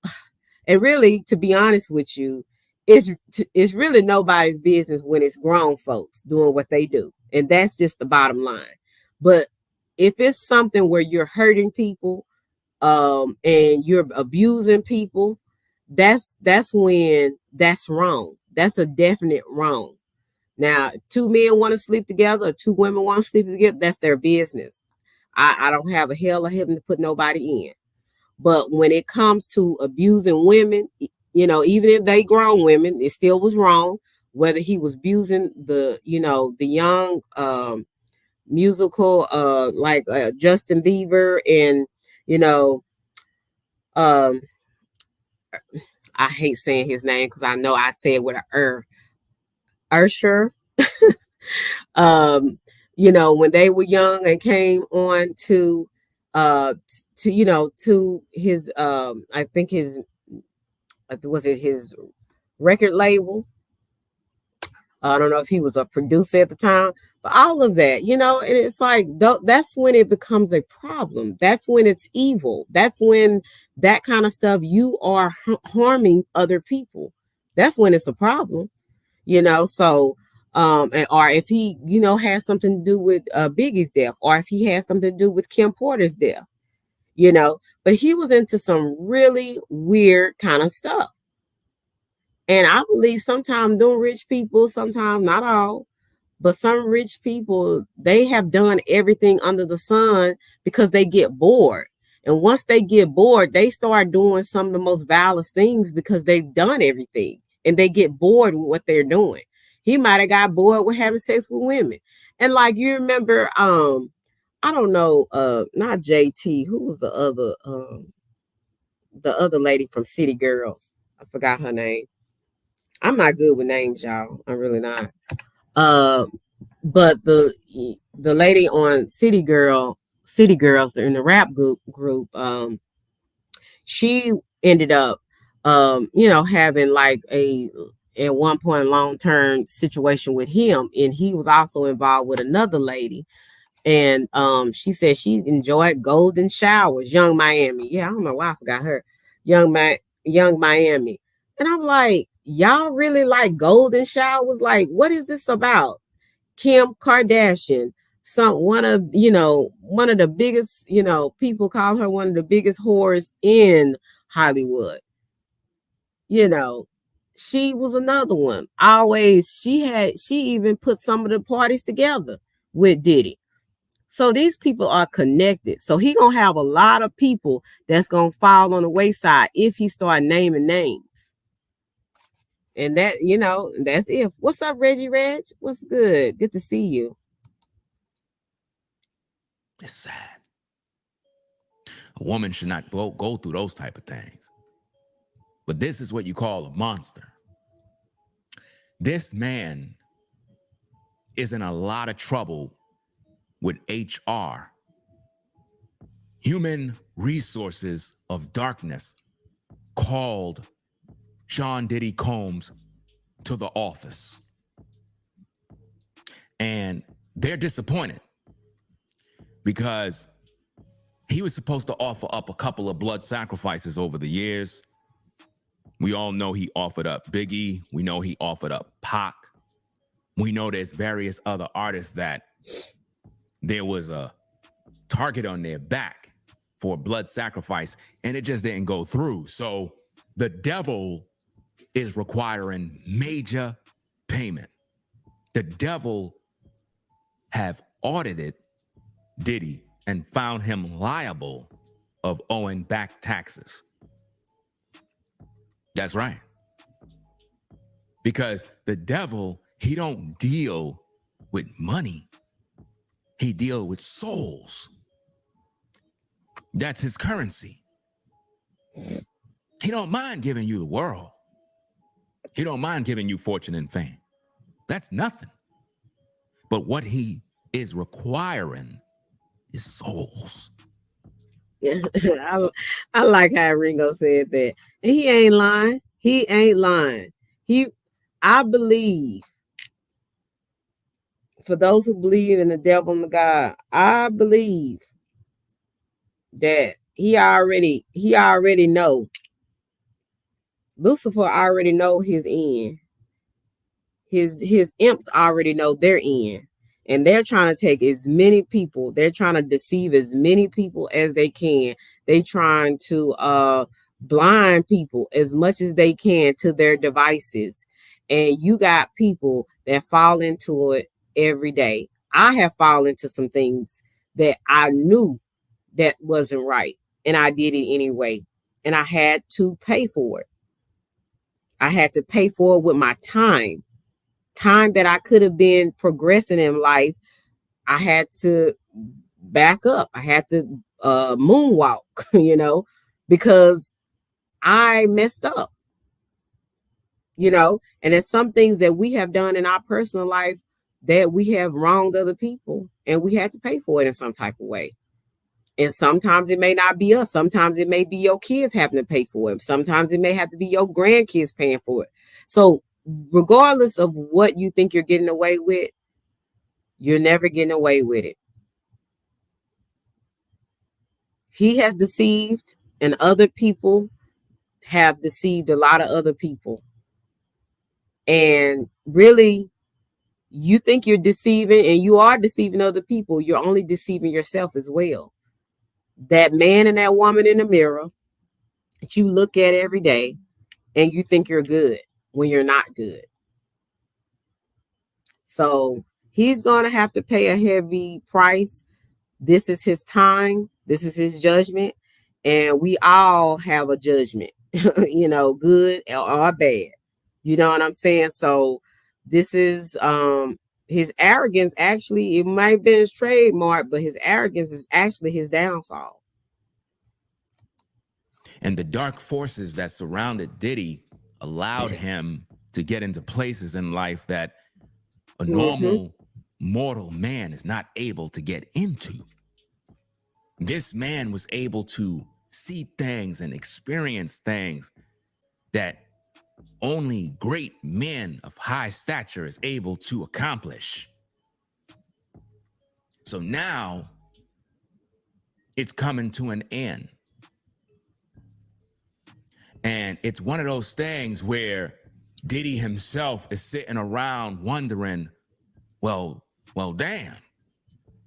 really, to be honest with you, it's really nobody's business when it's grown folks doing what they do. And that's just the bottom line. But if it's something where you're hurting people, and you're abusing people, that's when that's wrong. That's a definite wrong. Now, if two men want to sleep together, or two women want to sleep together, that's their business. I don't have a hell of heaven to put nobody in. But when it comes to abusing women, even if they grown women, it still was wrong. Whether he was abusing the young musical like Justin Bieber, and I hate saying his name because I know I say it with an Usher. When they were young and came on to his I think his his record label. I don't know if he was a producer at the time, but all of that, and it's like, that's when it becomes a problem. That's when it's evil. That's when that kind of stuff, you are harming other people. That's when it's a problem, so, or if he, has something to do with Biggie's death, or if he has something to do with Kim Porter's death, but he was into some really weird kind of stuff. And I believe sometimes them rich people, sometimes not all, but some rich people, they have done everything under the sun because they get bored. And once they get bored, they start doing some of the most vilest things because they've done everything and they get bored with what they're doing. He might have got bored with having sex with women. And like, you remember, I don't know, not JT, who was the other lady from City Girls? I forgot her name. I'm not good with names, y'all. I'm really not. But the lady on City Girls in the rap group, she ended up, having like at one point long-term situation with him, and he was also involved with another lady. And she said she enjoyed golden showers. Young Miami. Yeah, I don't know why I forgot her. Young Miami. And I'm like, y'all really like golden showers? Like, what is this about? Kim Kardashian, one of the biggest, people call her one of the biggest whores in Hollywood. She was another one. Always, she even put some of the parties together with Diddy. So these people are connected. So he gonna have a lot of people that's gonna fall on the wayside if he start naming names. And that, that's if. What's up, Reggie Reg? What's good? Good to see you. It's sad. A woman should not go through those type of things. But this is what you call a monster. This man is in a lot of trouble with HR, Human Resources of Darkness, called Sean Diddy Combs to the office. And they're disappointed because he was supposed to offer up a couple of blood sacrifices over the years. We all know he offered up Biggie. We know he offered up Pac. We know there's various other artists that there was a target on their back for blood sacrifice, and it just didn't go through. So the devil is requiring major payment. The devil have audited Diddy and found him liable of owing back taxes. That's right. Because the devil, he don't deal with money. He deal with souls. That's his currency. He don't mind giving you the world. He don't mind giving you fortune and fame. That's nothing. But what he is requiring is souls. Yeah, I like how Ringo said that. And he ain't lying. He ain't lying. I believe, for those who believe in the devil and the God, I believe that he already know. Lucifer already know his end. His imps already know their end. And they're trying to take as many people, they're trying to deceive as many people as they can. They trying to blind people as much as they can to their devices. And you got people that fall into it every day. I have fallen into some things that I knew that wasn't right, and I did it anyway. And I had to pay for it. I had to pay for it with my time that I could have been progressing in life. I had to back up. I had to moonwalk, because I messed up, and there's some things that we have done in our personal life that we have wronged other people, and we had to pay for it in some type of way. And sometimes it may not be us. Sometimes it may be your kids having to pay for it. Sometimes it may have to be your grandkids paying for it. So regardless of what you think you're getting away with, you're never getting away with it. He has deceived, and other people have deceived a lot of other people. And really, you think you're deceiving, and you are deceiving other people. You're only deceiving yourself as well. That man and that woman in the mirror that you look at every day, and you think you're good when you're not good. So he's going to have to pay a heavy price. This is his time. This is his judgment. And we all have a judgment, good or bad. You know what I'm saying? So this is his arrogance. Actually, it might have been his trademark, but his arrogance is actually his downfall. And the dark forces that surrounded Diddy allowed him to get into places in life that a normal mortal man is not able to get into. This man was able to see things and experience things that only great men of high stature is able to accomplish. So now it's coming to an end. And it's one of those things where Diddy himself is sitting around wondering, well, damn,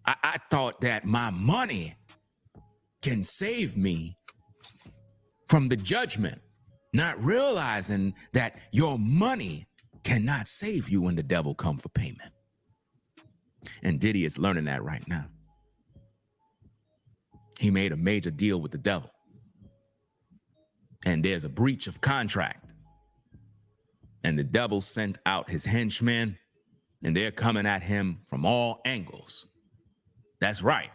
I thought that my money can save me from the judgment, not realizing that your money cannot save you when the devil come for payment. And Diddy is learning that right now. He made a major deal with the devil. And there's a breach of contract. And the devil sent out his henchmen, and they're coming at him from all angles. That's right.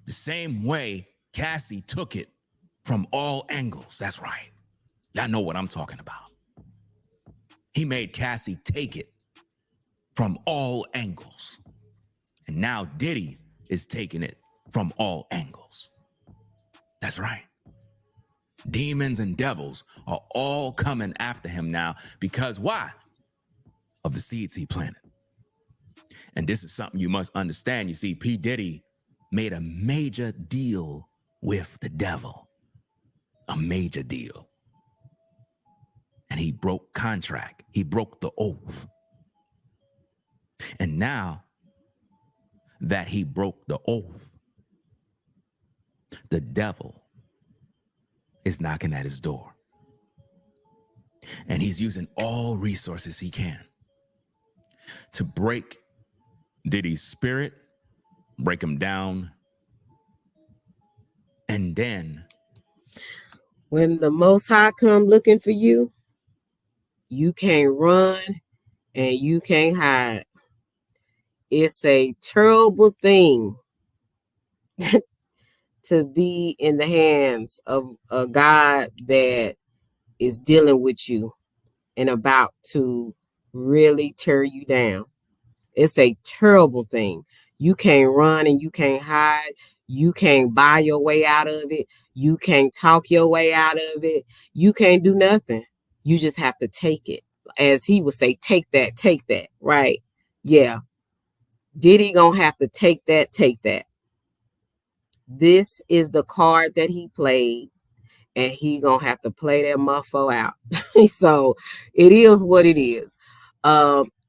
The same way Cassie took it from all angles. That's right. Y'all know what I'm talking about. He made Cassie take it from all angles. And now Diddy is taking it from all angles. That's right. Demons and devils are all coming after him now because why? Of the seeds he planted. And this is something you must understand. You see, P. Diddy made a major deal with the devil. A major deal. And he broke contract. He broke the oath. And now that he broke the oath, the devil is knocking at his door. And he's using all resources he can to break Diddy's spirit, break him down. And then when the Most High come looking for you, you can't run and you can't hide. It's a terrible thing to be in the hands of a God that is dealing with you and about to really tear you down. It's a terrible thing. You can't run and you can't hide. You can't buy your way out of it. You can't talk your way out of it. You can't do nothing. You just have to take it. As he would say, take that, right? Yeah. Diddy gonna have to take that. This is the card that he played, and he gonna have to play that muffo out. So it is what it is.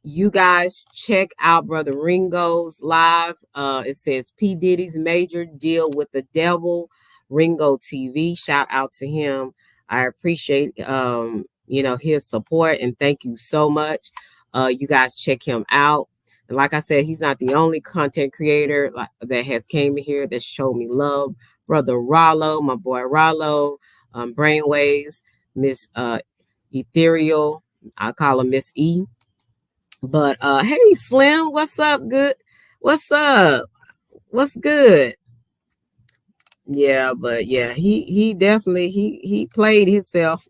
You guys check out Brother Ringo's live. It says P. Diddy's major deal with the devil. Ringo TV. Shout out to him. I appreciate his support, and thank you so much. You guys check him out. And like I said, he's not the only content creator that has came here that showed me love. Brother Ralo, my boy Ralo, Brainwaves, Miss Ethereal. I call her Miss E. But hey, Slim, what's up? Good. What's up? What's good? Yeah, but yeah, he definitely he played himself.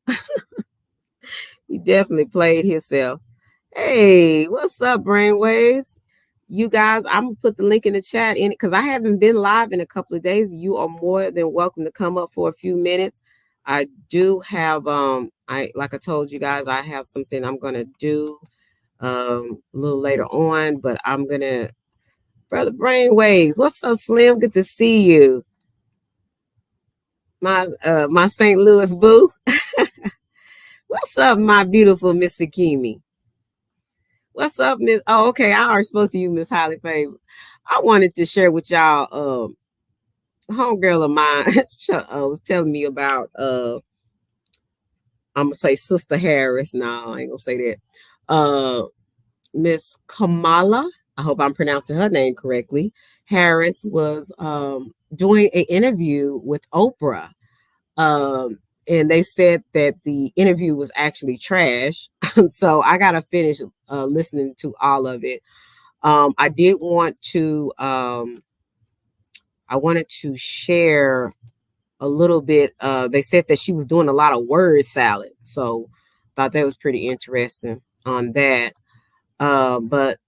He definitely played himself. Hey, what's up, Brainwaves? You guys, I'm gonna put the link in the chat in it because I haven't been live in a couple of days. You are more than welcome to come up for a few minutes. I do have like I told you guys, I have something I'm gonna do a little later on, but I'm gonna Brother Brainwaves. What's up, Slim? Good to see you. My St. Louis boo. What's up, my beautiful Miss Sakimi? What's up, Miss? Oh, okay. I already spoke to you, Miss Highly Favored. I wanted to share with y'all. Homegirl of mine was telling me about. I'm gonna say Sister Harris. No, I ain't gonna say that. Miss Kamala. I hope I'm pronouncing her name correctly. Harris was doing an interview with Oprah. And they said that the interview was actually trash. So I got to finish listening to all of it. I did want to, I wanted to share a little bit. They said that she was doing a lot of word salad. So thought that was pretty interesting. on that. But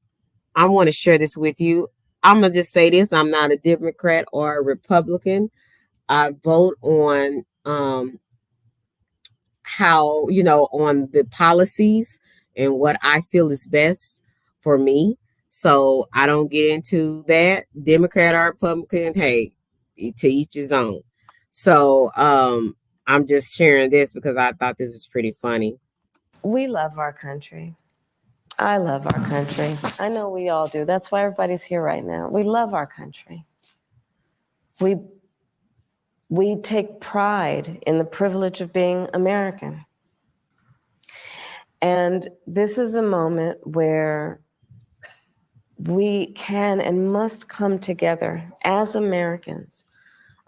I want to share this with you. I'm gonna just say this: I'm not a Democrat or a Republican. I vote on how, on the policies and what I feel is best for me. So I don't get into that, Democrat or Republican. Hey, to each his own. So I'm just sharing this because I thought this was pretty funny. We love our country. I love our country. I know we all do. That's why everybody's here right now. We love our country. We take pride in the privilege of being American. And this is a moment where we can and must come together as Americans,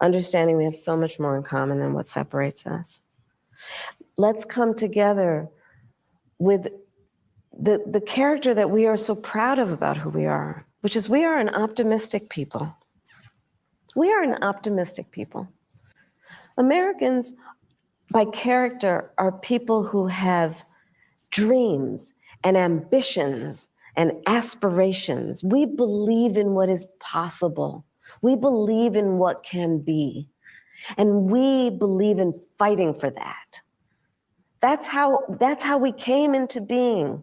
understanding we have so much more in common than what separates us. Let's come together with the character that we are so proud of about who we are, which is we are an optimistic people. We are an optimistic people. Americans, by character, are people who have dreams and ambitions and aspirations. We believe in what is possible. We believe in what can be. And we believe in fighting for that. That's how we came into being,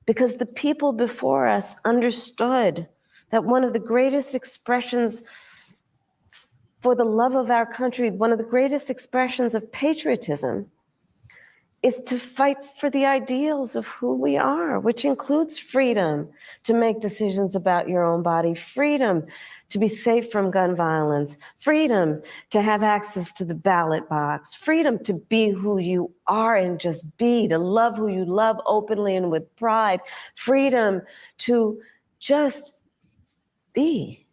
because the people before us understood that one of the greatest expressions for the love of our country, one of the greatest expressions of patriotism, is to fight for the ideals of who we are, which includes freedom to make decisions about your own body, freedom to be safe from gun violence, freedom to have access to the ballot box, freedom to be who you are and just be, to love who you love openly and with pride, freedom to just be.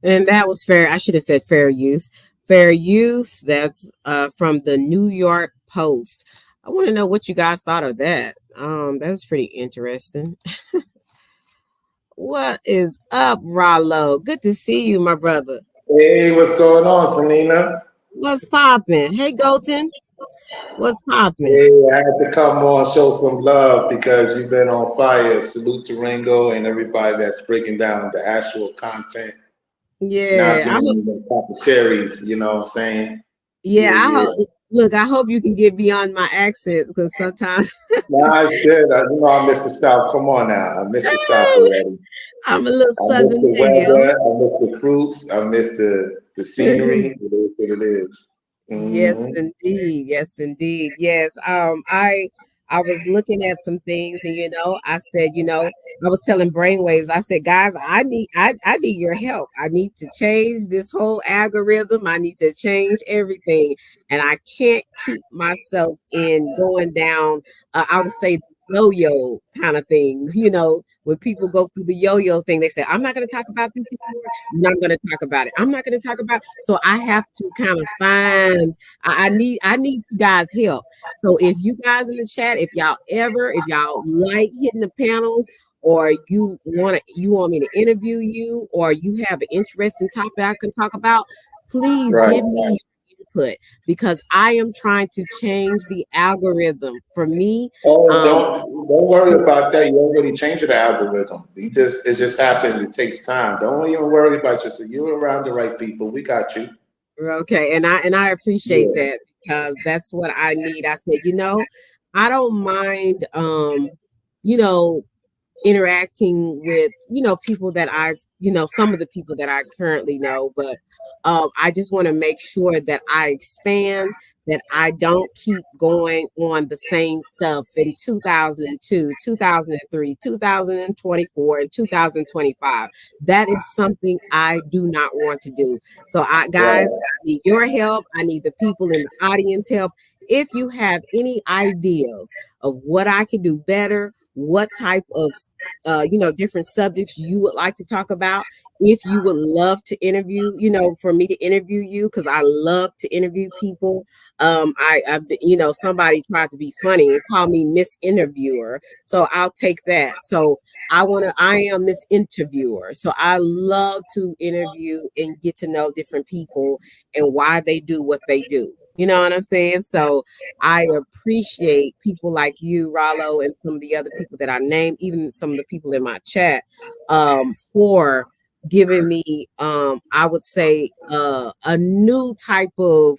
And that was fair. I should have said fair use. Fair use. That's from the New York Post. I want to know what you guys thought of that. That was pretty interesting. What is up, Ralo? Good to see you, my brother. Hey, what's going on, Selena? What's popping? Hey, Golden. What's popping? Hey, I had to come on, show some love because you've been on fire. Salute to Ringo and everybody that's breaking down the actual content. Yeah, Not being the secretaries, you know what I'm saying? Yeah. Look, I hope you can get beyond my accent because sometimes. Nah, it's good. I miss the South. Come on now. I miss the South already. I'm a little I miss Southern the now. weather. I miss the fruits. I miss the scenery. It is what it is. Yes, indeed. Yes, indeed. Yes. I was looking at some things and I said, I was telling Brainwaves, I said, guys, I need your help. I need to change this whole algorithm. I need to change everything. And I can't keep myself in going down, I would say yo-yo kind of thing. When people go through the yo-yo thing, they say, I'm not going to talk about this anymore. I'm not going to talk about it. I'm not going to talk about it. So I have to kind of find, I need you guys help. So if you guys in the chat, if y'all like hitting the panels, or you want me to interview you, or you have an interesting topic I can talk about, please give me input, because I am trying to change the algorithm for me. Don't worry about that. You already changed the algorithm. It just happened. It takes time. Don't even worry about yourself. You're around the right people. We got you. Okay, and I appreciate that, because that's what I need. I said, I don't mind interacting with people that I've some of the people that I currently know, but I just want to make sure that I expand, that I don't keep going on the same stuff in 2002, 2003, 2024, and 2025. That is something I do not want to do. So I need your help. I need the people in the audience help. If you have any ideas of what I can do better, what type of different subjects you would like to talk about, if you would love to interview, for me to interview you, because I love to interview people. Somebody tried to be funny and call me Miss Interviewer, so I'll take that. So I am Miss Interviewer. So I love to interview and get to know different people and why they do what they do. You know what I'm saying? So I appreciate people like you, Ralo, and some of the other people that I named, even some of the people in my chat, for giving me, I would say, a new type of,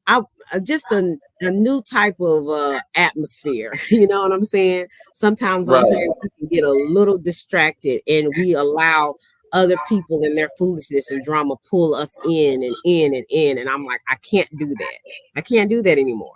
I just a new type of atmosphere. You know what I'm saying? Sometimes on Right. here we can get a little distracted, and we allow other people and their foolishness and drama pull us in and in and in. And I'm like, I can't do that. I can't do that anymore.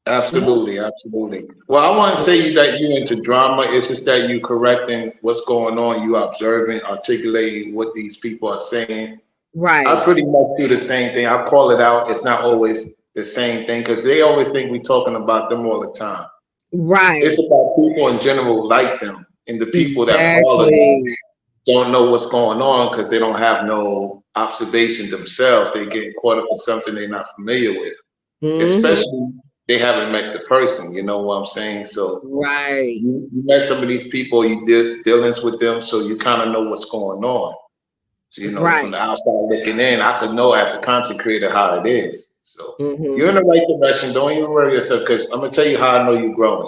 Absolutely, absolutely. Well, I want to say that you into drama. It's just that you correcting what's going on. You observing, articulating what these people are saying. I Right, pretty much do the same thing. I call it out. It's not always the same thing because they always think we're talking about them all the time. It's right, about people in general like them, and the people that follow them exactly. don't know what's going on because they don't have no observation themselves. They get caught up in something they're not familiar with, Hmm. especially they haven't met the person. You know what I'm saying? So Right, you met some of these people, you did dealings with them, so you kind of know what's going on. So, you know, from right. the outside looking in, I could know as a content creator how it is. So Hmm. you're in the right direction. Don't even worry yourself because I'm gonna tell you how I know you're growing.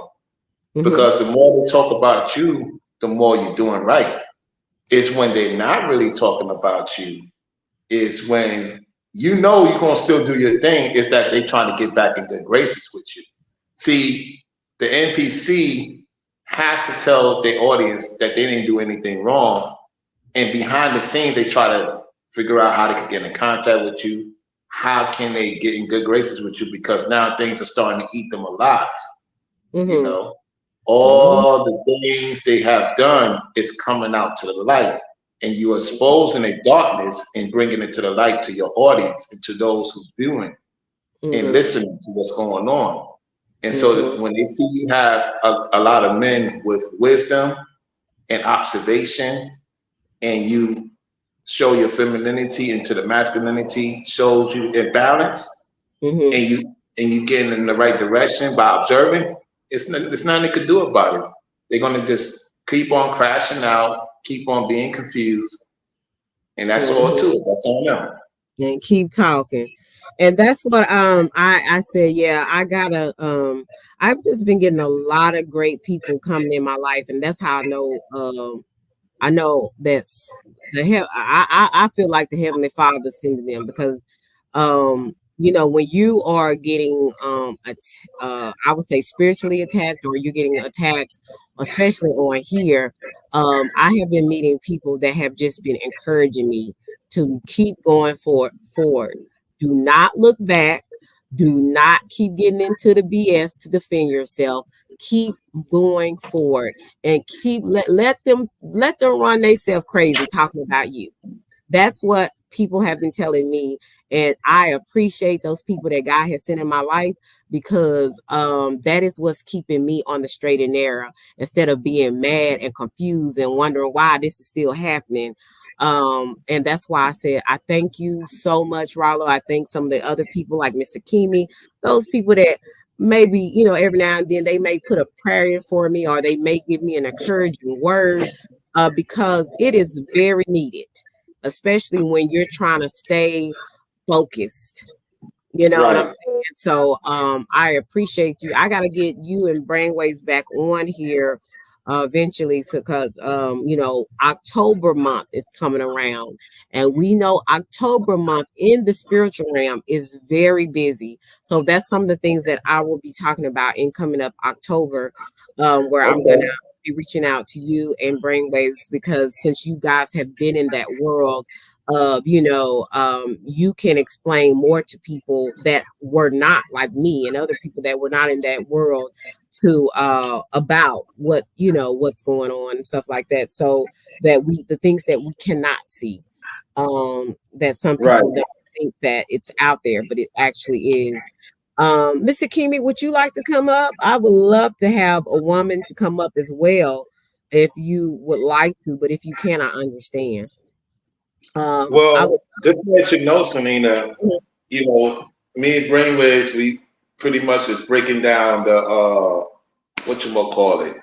Hmm. Because the more they talk about you, the more you're doing right. It's when they're not really talking about you, is when you know you're gonna still do your thing, is that they trying to get back in good graces with you. See, the NPC has to tell their audience that they didn't do anything wrong, and behind the scenes, they try to figure out how they can get in contact with you. How can they get in good graces with you? Because now things are starting to eat them alive. You Hmm. know, all the things they have done is coming out to the light, and you're exposing a darkness and bringing it to the light to your audience and to those who's viewing and Hmm. listening to what's going on. And so Hmm. that when they see you have a lot of men with wisdom and observation, and you show your femininity into the masculinity, shows you in balance, Hmm. and you get in the right direction by observing, it's nothing they could do about it. They're gonna just keep on crashing out, keep on being confused, and that's all to Hmm. it. That's on them. And keep talking. And that's what I said, yeah, I gotta I've just been getting a lot of great people coming in my life, and that's how I know that's I feel like the Heavenly Father sending them, because you know, when you are getting I would say spiritually attacked, or you're getting attacked, especially on here, I have been meeting people that have just been encouraging me to keep going forward. Do not look back. Do not keep getting into the BS to defend yourself. Keep going forward, and keep let them run themselves crazy talking about you. That's what people have been telling me, and I appreciate those people that God has sent in my life, because that is what's keeping me on the straight and narrow, instead of being mad and confused and wondering why this is still happening. And that's why I said I thank you so much, Ralo. I thank some of the other people like Miss Akimi, those people that maybe, you know, every now and then they may put a prayer in for me, or they may give me an encouraging word, because it is very needed, especially when you're trying to stay focused. You know what I'm Right. saying? So I appreciate you. I gotta get you and Brainwaves back on here eventually, because you know, October month is coming around, and we know October month in the spiritual realm is very busy. So that's some of the things that I will be talking about in coming up October, where I'm gonna Okay. be reaching out to you and Brainwaves, because since you guys have been in that world of, you know, you can explain more to people that were not like me, and other people that were not in that world, to about what, you know, what's going on and stuff like that, so that we, the things that we cannot see, that some Right. people don't think that it's out there, but it actually is. Mr. Kimi, would you like to come up? I would love to have a woman to come up as well, if you would like to, but if you can, I understand. I would. Well, just to let you know, Selena, you know, me and Brainwaves, we pretty much was breaking down the what you gonna call it,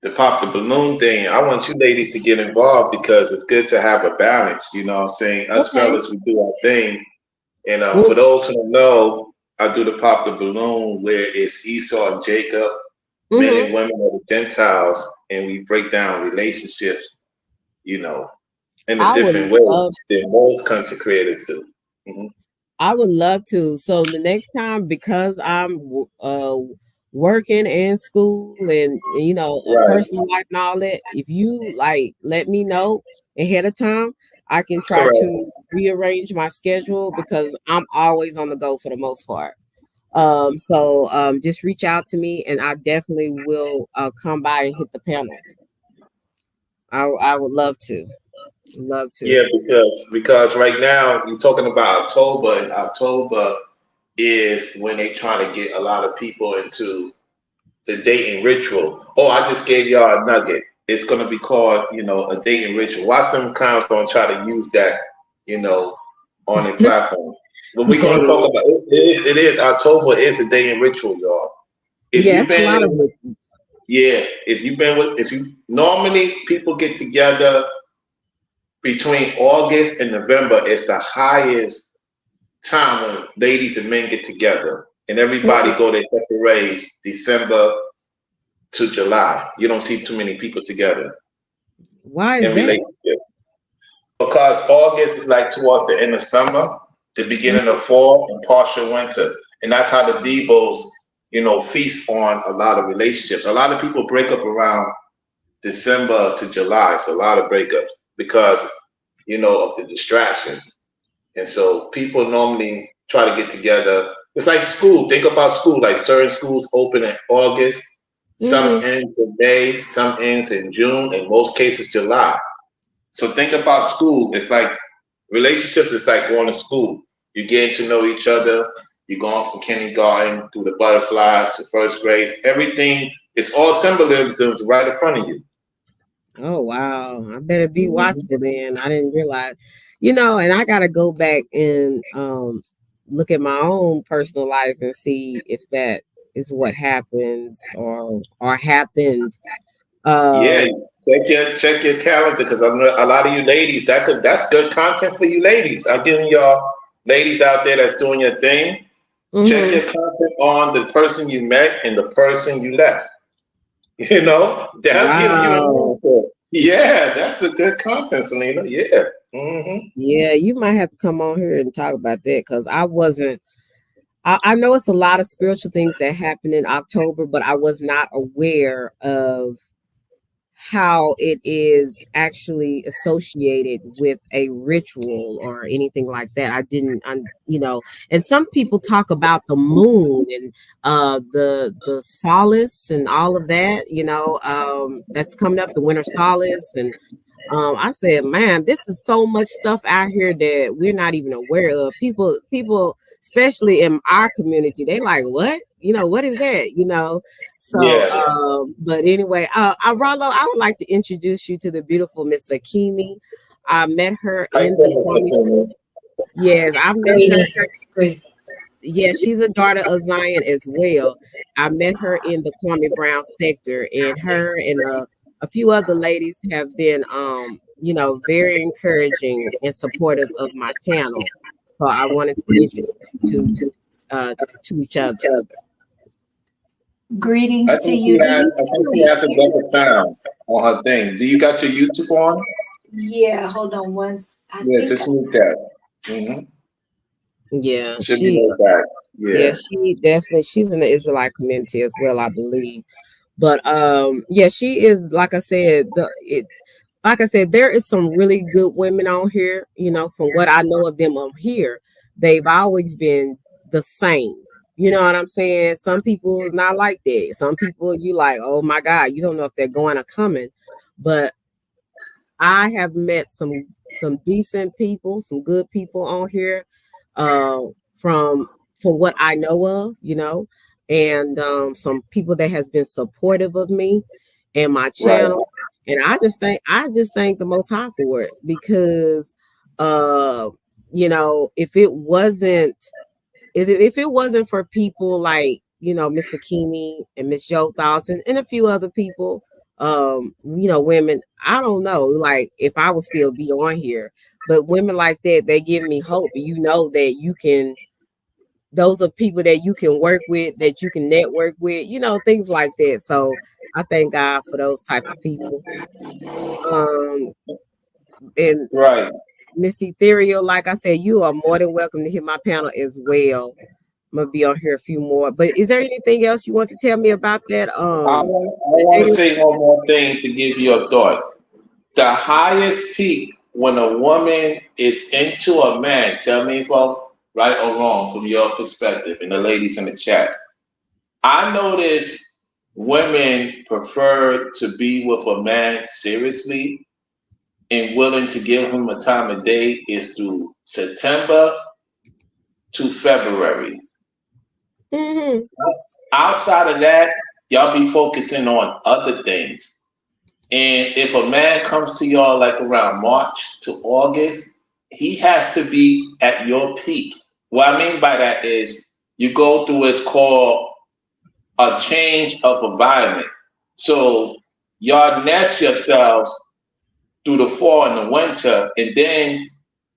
the pop the balloon thing. I want you ladies to get involved because it's good to have a balance. You know what I'm saying? Us Okay. fellas, we do our thing, And for those who don't know, I do the pop the balloon where it's Esau and Jacob, men and women of the Gentiles, and we break down relationships, you know, in a different way than most content creators do. I would love to. So the next time, because I'm working and school and you know personal life and all that, if you like let me know ahead of time, I can try to rearrange my schedule because I'm always on the go for the most part. So just reach out to me and I definitely will come by and hit the panel. I would love to. Love to. Yeah, because right now you're talking about October, and October is when they try to get a lot of people into the dating ritual. Oh, I just gave y'all a nugget. It's gonna be called, you know, a dating ritual. Watch them clowns gonna try to use that, you know, on their platform. But we're gonna talk about it. It is October is a dating ritual, y'all. If you've been, if you normally people get together between August and November, it's the highest time when ladies and men get together, and everybody go their separate ways. December to July, you don't see too many people together. Why is that? Because August is like towards the end of summer, the beginning of fall, and partial winter, and that's how the Devos, you know, feast on a lot of relationships. A lot of people break up around December to July. It's a lot of breakups because, you know, of the distractions. And so people normally try to get together. It's like school. Think about school. Like certain schools open in August, some ends in May, some ends in June, in most cases July. So think about school. It's like relationships is like going to school. You're getting to know each other. You're going from kindergarten through the butterflies to first grade. Everything, it's all symbolisms right in front of you. Oh wow, I better be watchful then. I didn't realize, you know, and I gotta go back and look at my own personal life and see if that is what happens or happened. Yeah, check your calendar because I'm a lot of you ladies that's good content for you ladies. I'm giving y'all ladies out there that's doing your thing. Check your content on the person you met and the person you left. You know, that's giving you an answer. Yeah, that's a good content, Selena. Yeah. Yeah, you might have to come on here and talk about that because I wasn't. I know it's a lot of spiritual things that happen in October, but I was not aware of how it is actually associated with a ritual or anything like that. I didn't, you know, and some people talk about the moon and the solace and all of that, you know, that's coming up, the winter solace. And I said, man, this is so much stuff out here that we're not even aware of. People, especially in our community, they like, what? You know, what is that? You know, so, but anyway, Ralo, I would like to introduce you to the beautiful Miss Akimi. I met her in the Kwame. Yes, I met her. Yeah, she's a daughter of Zion as well. I met her in the Kwame Brown sector, and her and a few other ladies have been, you know, very encouraging and supportive of my channel. So I wanted to introduce you to each other. Greetings to you. I think she has a better sound on her thing. Do you got your YouTube on? Yeah, hold on once. Just mute that. Yeah, she definitely she's in the Israelite community as well, I believe. But yeah, she is, like I said, there is some really good women on here. You know, from what I know of them on here, they've always been the same. You know what I'm saying? Some people is not like that. Some people you like, oh my God, you don't know if they're going or coming. But I have met some decent people, some good people on here, from what I know of, you know, and some people that has been supportive of me and my channel. And I just thank the Most High for it because, you know, if it wasn't for people like, you know, Miss Akimi and Miss Joe Thousand and a few other people, you know, women, I don't know, like if I would still be on here, But women like that, they give me hope. You know that you can, those are people that you can work with, that you can network with, you know, things like that. So I thank God for those type of people. And Right. Miss Ethereal, like I said, you are more than welcome to hit my panel as well. I'm gonna be on here a few more. But is there anything else you want to tell me about that? I want to say one more thing to give you a thought. The highest peak when a woman is into a man, tell me if I'm right or wrong from your perspective, and the ladies in the chat. I notice women prefer to be with a man seriously and willing to give him a time of day is through September to February. Mm-hmm. Outside of that, y'all be focusing on other things. And if a man comes to y'all like around March to August, he has to be at your peak. What I mean by that is you go through what's called a change of environment. So y'all nest yourselves through the fall and the winter, and then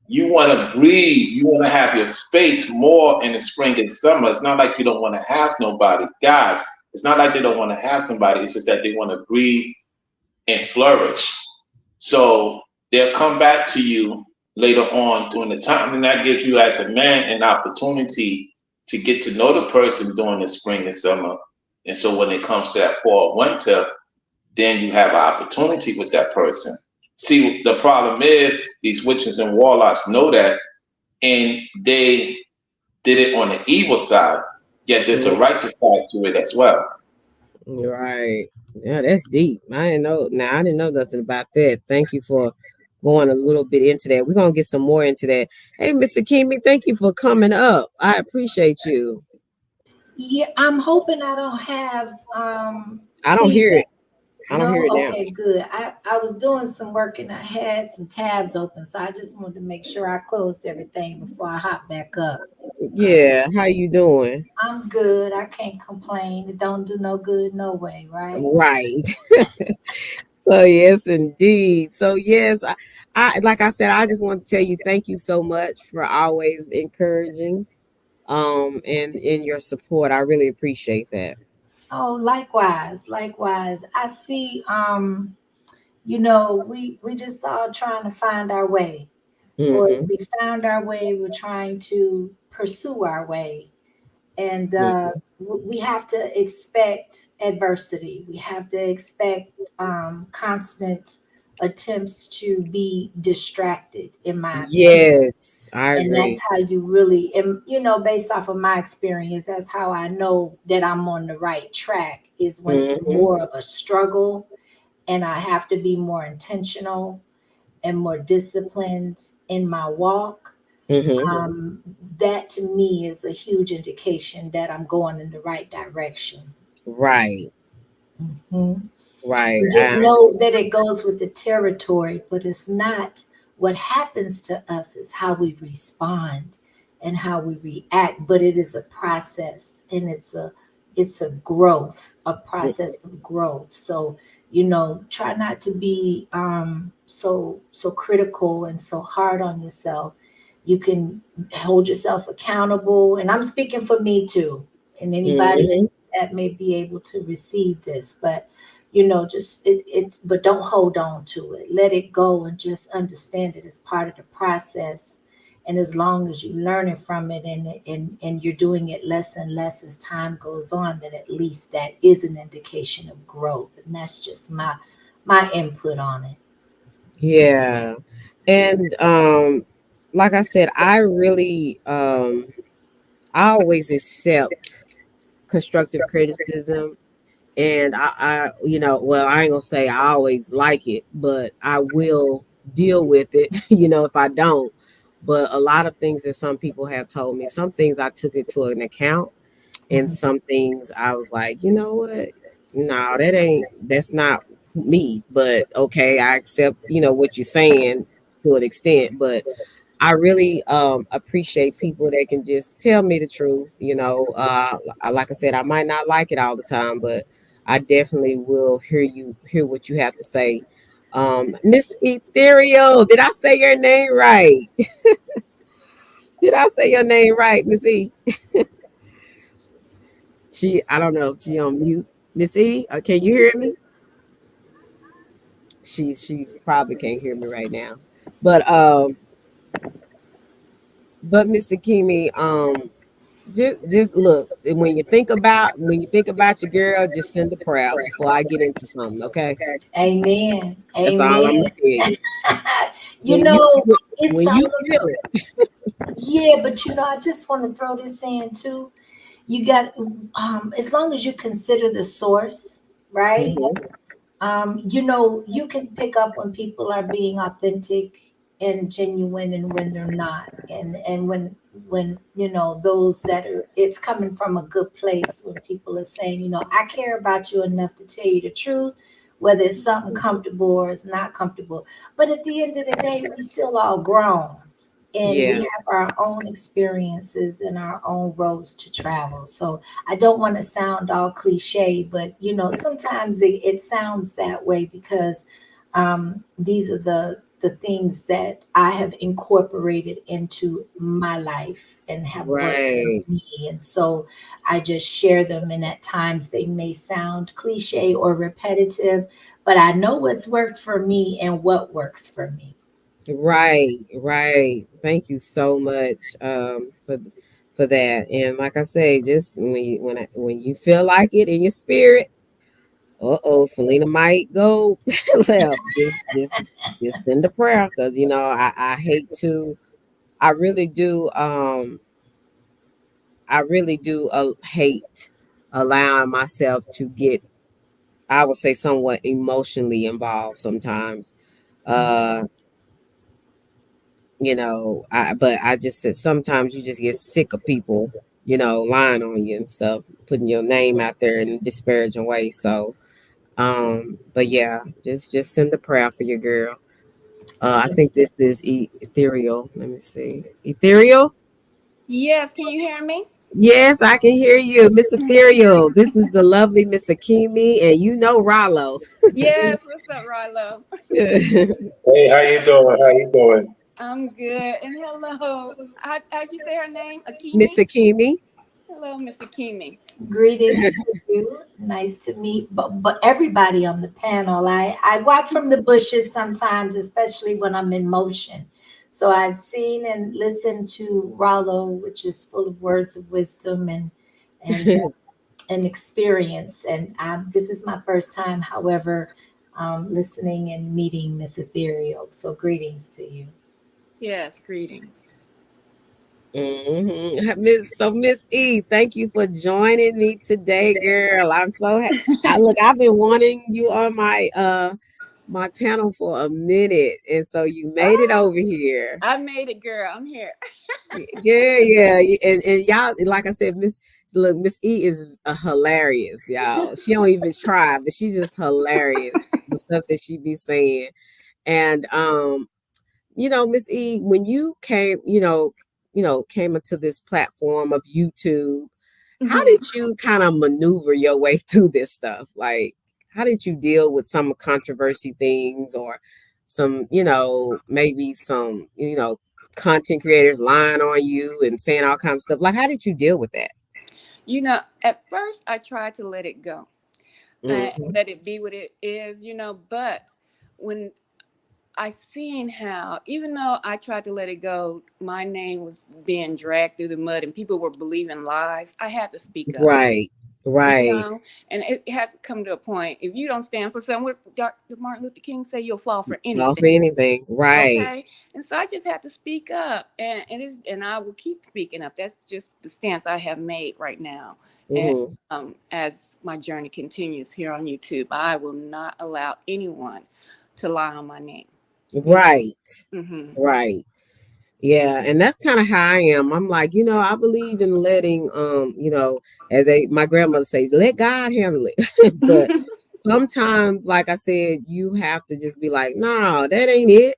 you want to breathe. You want to have your space more in the spring and summer. It's not like you don't want to have nobody. Guys, it's not like they don't want to have somebody. It's just that they want to breathe and flourish. So they'll come back to you later on during the time, and that gives you as a man an opportunity to get to know the person during the spring and summer. And so when it comes to that fall, winter, then you have an opportunity with that person. See, the problem is these witches and warlocks know that, and they did it on the evil side. Yet there's a righteous side to it as well. Right. Yeah, that's deep. I didn't know. Now I didn't know nothing about that. Thank you for going a little bit into that. We're gonna get some more into that. Hey, Mr. Kimmy, thank you for coming up. I appreciate you. Yeah, I'm hoping I don't have I don't hear it. I don't No? hear it now. Okay, good. I was doing some work and I had some tabs open, so I just wanted to make sure I closed everything before I hop back up. Yeah, how you doing? I'm good. I can't complain. It don't do no good no way, right? Right. So yes, indeed. So yes, I like I said, I just want to tell you thank you so much for always encouraging and in your support. I really appreciate that. Oh, likewise, likewise. I see you know, we just all trying to find our way. Or if Mm-hmm. we found our way, we're trying to pursue our way. And Mm-hmm. we have to expect adversity. We have to expect constant attempts to be distracted, in my opinion. Yes, I And that's agree. how you really, and you know, based off of my experience, that's how I know that I'm on the right track, is when it's Mm-hmm. more of a struggle and I have to be more intentional and more disciplined in my walk. Mm-hmm. um, that to me is a huge indication that I'm going in the right direction. Right. Mhm. Right. We just know that it goes with the territory, but it's not what happens to us, it's how we respond and how we react. But it is a process, and it's a growth, a process of growth. So, you know, try not to be so critical and so hard on yourself. You can hold yourself accountable, and I'm speaking for me too, and anybody Mm-hmm. that may be able to receive this. But you know, just but don't hold on to it. Let it go and just understand it as part of the process. And as long as you're learning from it, and you're doing it less and less as time goes on, then at least that is an indication of growth. And that's just my input on it. Yeah. And like I said, I really I always accept constructive criticism. And you know, well, I ain't gonna say I always like it, but I will deal with it, you know, if I don't. But a lot of things that some people have told me, some things I took it to an account, and Mhm. some things I was like, you know what? No, that's not me. But okay, I accept, you know, what you're saying to an extent. But I really appreciate people that can just tell me the truth. You know, like I said, I might not like it all the time, but I definitely will hear what you have to say. Miss Ethereal, did I say your name right? Did I say your name right, Miss E? I don't know if she on mute. Miss E, can you hear me? She probably can't hear me right now. But Miss Akimi, just look, when you think about your girl, just send a prayer before I get into something, okay? Amen. That's all I'm Amen. gonna tell you. You When you know, it's when all you feel it. yeah, but I just want to throw this in too. You got as long as you consider the source, right? Mhm. You can pick up when people are being authentic and genuine and when they're not. And when those that are it's coming from a good place when people are saying, I care about you enough to tell you the truth, whether it's something comfortable or it's not comfortable. But at the end of the day, we still all grown and we Yeah. have our own experiences and our own roads to travel. So I don't want to sound all cliche, but sometimes it sounds that way because these are the things that I have incorporated into my life and have worked Right. for me. And so I just share them, and at times they may sound cliche or repetitive, but I know what's worked for me and what works for me. Right, right. Thank you so much for that. And like I say, just when you feel like it in your spirit, Selena might go left. Just send a prayer because I hate to. I really do. I really do hate allowing myself to get. I would say somewhat emotionally involved sometimes. Uh, but I just said sometimes you just get sick of people, lying on you and stuff, putting your name out there in a disparaging way. So, but yeah, just send a prayer for your girl. I think this is ethereal. Let me see, ethereal. Yes, can you hear me? Yes, I can hear you, Miss Ethereal. This is the lovely Miss Akimi, and Ralo. Yes, what's up, Ralo? Hey, how you doing? How you doing? I'm good. And hello. How'd you say her name? Miss Akimi? Akimi. Hello, Miss Akimi. Greetings to you. Nice to meet but everybody on the panel. I watch from the bushes sometimes, especially when I'm in motion. So I've seen and listened to Rallo, which is full of words of wisdom and and experience. And this is my first time, however, listening and meeting Miss Ethereal. So greetings to you. Yes, greetings. Miss E, thank you for joining me today, girl. I'm so I've been wanting you on my panel for a minute, and so you made it over here. I made it, girl. I'm here. Yeah, and y'all, like I said, Miss E is hilarious, y'all. She don't even try, but she's just hilarious. The stuff that she be saying, and Miss E, when you came, came into this platform of YouTube, how Mhm. did you kind of maneuver your way through this stuff? Like, how did you deal with some controversy things or some, maybe some, content creators lying on you and saying all kinds of stuff? Like, how did you deal with that? At first I tried to let it go and Hmm. let it be what it is, but when I seen how, even though I tried to let it go, my name was being dragged through the mud and people were believing lies. I had to speak up, Right, right. and it has come to a point. If you don't stand for something, what Dr. Martin Luther King say, you'll fall for All anything. for anything. Right. Okay, and so I just had to speak up, and I will keep speaking up. That's just the stance I have made right now. And Hmm. as my journey continues here on YouTube, I will not allow anyone to lie on my name. Right. Mm-hmm. Right. Yeah, and that's kind of how I am. I'm like, I believe in letting, as my grandmother says, let God handle it. But sometimes, like I said, you have to just be like, no, that ain't it.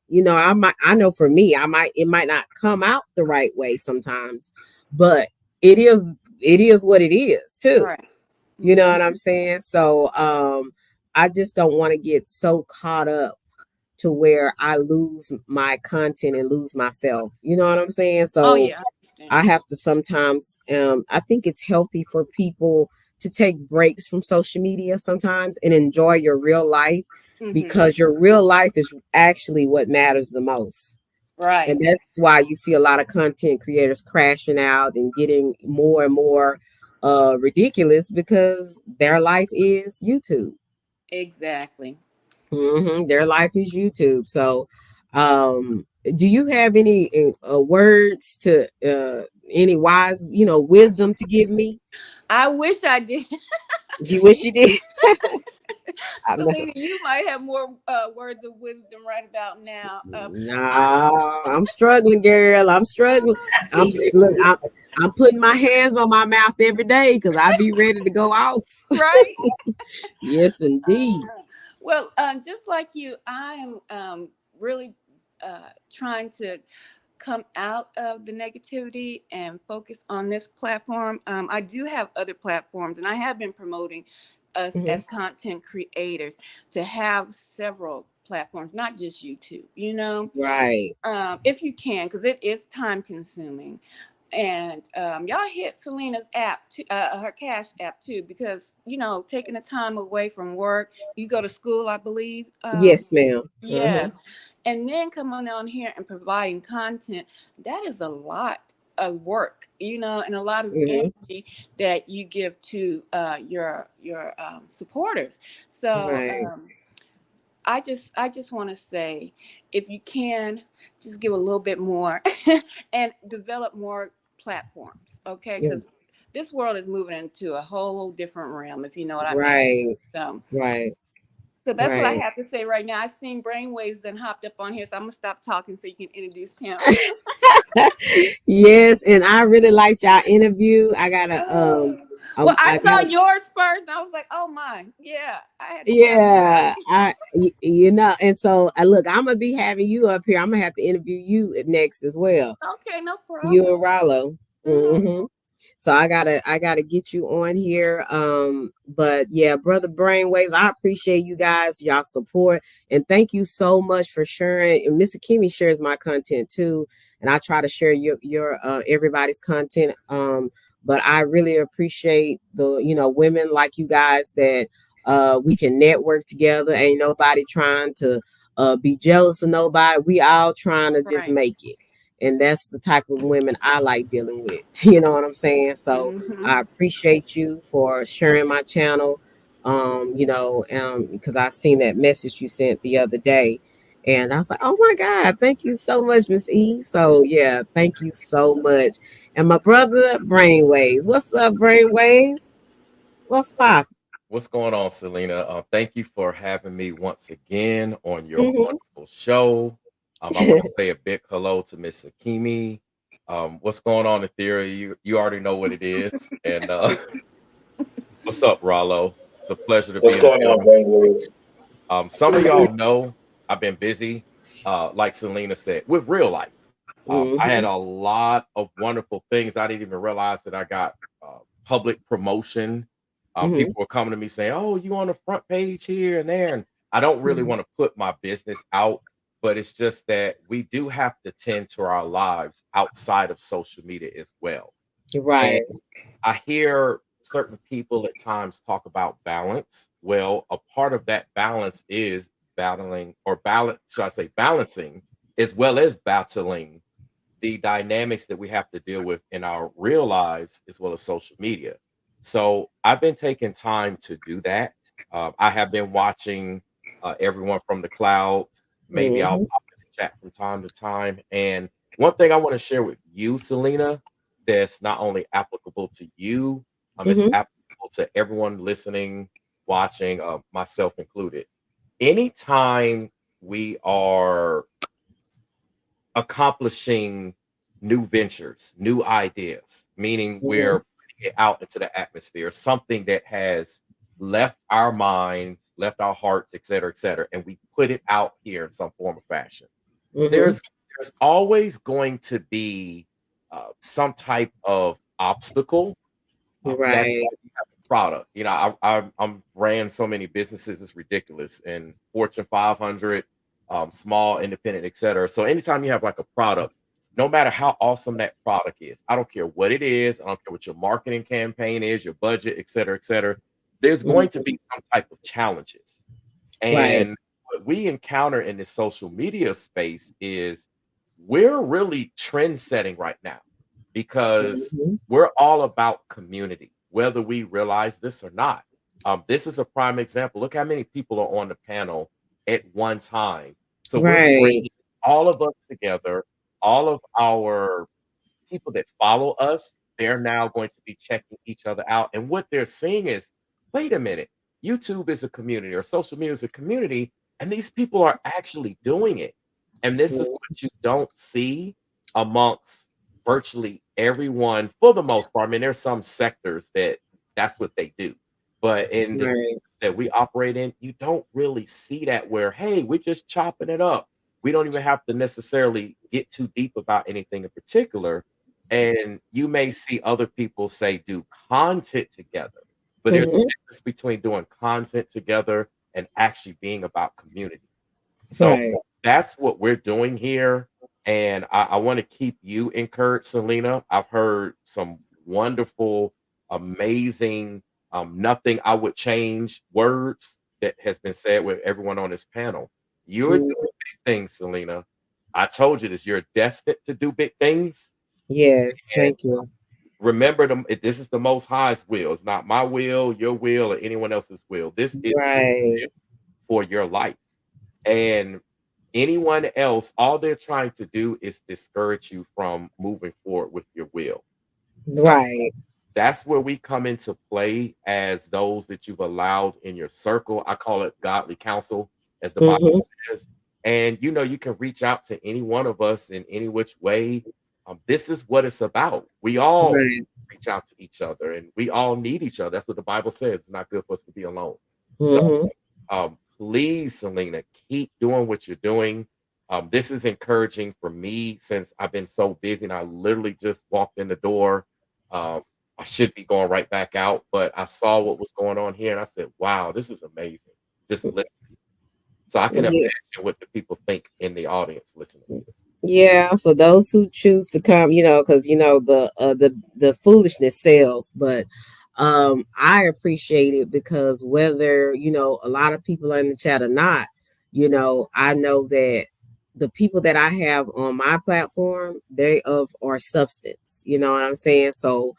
I know for me, it might not come out the right way sometimes, but it is, it is what it is too. Right. You know Mm-hmm. what I'm saying? So, I just don't want to get so caught up to where I lose my content and lose myself. You know what I'm saying? So Oh yeah, I have to sometimes, I think it's healthy for people to take breaks from social media sometimes and enjoy your real life, because your real life is actually what matters the most. right. And that's why you see a lot of content creators crashing out and getting more and more ridiculous, because their life is YouTube. Exactly. Their life is YouTube. So, do you have any words to any wise, wisdom to give me? I wish I did. You wish you did. I know. Selena, you might have more words of wisdom right about now. Nah, I'm struggling, girl. I'm struggling. Look. I'm putting my hands on my mouth every day because I be ready to go off. Right. Yes, indeed. Well, just like you, I am really trying to come out of the negativity and focus on this platform. I do have other platforms, and I have been promoting us as content creators to have several platforms, not just YouTube, Right. if you can, because it is time consuming. And y'all hit Selena's app, her Cash app too, because taking the time away from work, you go to school, I believe. Yes, ma'am. Yes, and then coming on here and providing content, that is a lot of work, and a lot of energy that you give to your supporters. So Right. I just want to say, if you can, just give a little bit more and develop more platforms, okay? Yeah. Because this world is moving into a whole different realm, if you know what I mean. Right. So, Right. so that's what I Right. have to say right now. I've seen Brainwaves and hopped up on here, so I'm gonna stop talking so you can introduce him. Yes, and I really liked y'all interview. I gotta Well, I I saw gotta yours first, and I was like, "Oh my, yeah!" I had to tap yeah, and so look, I'm gonna be having you up here. I'm gonna have to interview you next as well. in. Okay, no You problem. and Ralo. Mm-hmm. So I gotta get you on here. But yeah, brother Brainwaves, I appreciate you guys, y'all support, and thank you so much for sharing. And Mr. Kimmy shares my content too, and I try to share your everybody's content. But I really appreciate the women like you guys that we can network together. Ain't nobody trying to be jealous of nobody. We all trying to just Right. make it. And that's the type of women I like dealing with. You know what I'm saying? So Mm-hmm. I appreciate you for sharing my channel. Because I seen that message you sent the other day. And I was like, oh my God, thank you so much, Miss E. So yeah, thank you so much. And my brother, Brainwaves. What's up, Brainwaves? What's poppin'? What's going on, Selena? Thank you for having me once again on your Mm-hmm. wonderful show. I want to say a big hello to Miss Akimi. What's going on, Ethereal? You already know what it is. And what's up, Ralo? It's a pleasure to be What's in the going on, building. Brainwaves? Some of y'all know I've been busy, like Selena said, with real life. I had a lot of wonderful things. I didn't even realize that I got public promotion. Mm-hmm. People were coming to me saying, "Oh, you on the front page here and there," and I don't really want to put my business out, but it's just that we do have to tend to our lives outside of social media as well. And Right. I hear certain people at times talk about balance. Well, a part of that balance is battling or balance, should I say, balancing as well as battling the dynamics that we have to deal with in our real lives as well as social media. So I've been taking time to do that. I have been watching everyone from the clouds. Maybe I'll Mm-hmm. pop in the chat from time to time. And one thing I want to share with you, Selena, that's not only applicable to you, it's Mm-hmm. applicable to everyone listening, watching, myself included. Anytime we are accomplishing new ventures, new ideas, meaning we're putting it out into the atmosphere, something that has left our minds, left our hearts, et cetera, and we put it out here in some form of fashion. Mm-hmm. There's always going to be some type of obstacle. That's Right. why we have a product. You know, I'm ran so many businesses, it's ridiculous. And Fortune 500, small, independent, etc. So anytime you have like a product, no matter how awesome that product is, I don't care what it is, I don't care what your marketing campaign is, your budget, etc. There's going to be some type of challenges. And what we encounter in the social media space is we're really trend setting right now because we're all about community, whether we realize this or not. This is a prime example. Look how many people are on the panel at one time. So we're bringing all of us together, all of our people that follow us, they're now going to be checking each other out. And what they're seeing is, wait a minute, YouTube is a community or social media is a community, and these people are actually doing it. And this is what you don't see amongst virtually everyone for the most part. I mean, there's some sectors that that's what they do. But in the sectors that we operate in, you don't really see that where, hey, we're just chopping it up. We don't even have to necessarily get too deep about anything in particular. And you may see other people say do content together, but there's a difference between doing content together and actually being about community. So that's what we're doing here. And I want to keep you encouraged, Selena. I've heard some wonderful, amazing, nothing I would change words that has been said with everyone on this panel. You're doing big things, Selena. I told you this. You're destined to do big things. Yes, thank you. Remember, this is the Most High's will. It's not my will, your will, or anyone else's will. This is for your life. And anyone else, all they're trying to do is discourage you from moving forward with your will. So that's where we come into play as those that you've allowed in your circle. I call it godly counsel, as the Bible says. And you know, you can reach out to any one of us in any which way. This is what it's about. We all reach out to each other, and we all need each other. That's what the Bible says. It's not good for us to be alone. So please, Selena, keep doing what you're doing. This is encouraging for me since I've been so busy, and I literally just walked in the door. I should be going right back out, but I saw what was going on here, and I said, wow, this is amazing. Just listening. So I can imagine what the people think in the audience listening. Yeah, for those who choose to come, you know, because you know the foolishness sells, but I appreciate it because whether you know a lot of people are in the chat or not, you know, I know that the people that I have on my platform, they are substance. You know what I'm saying? So,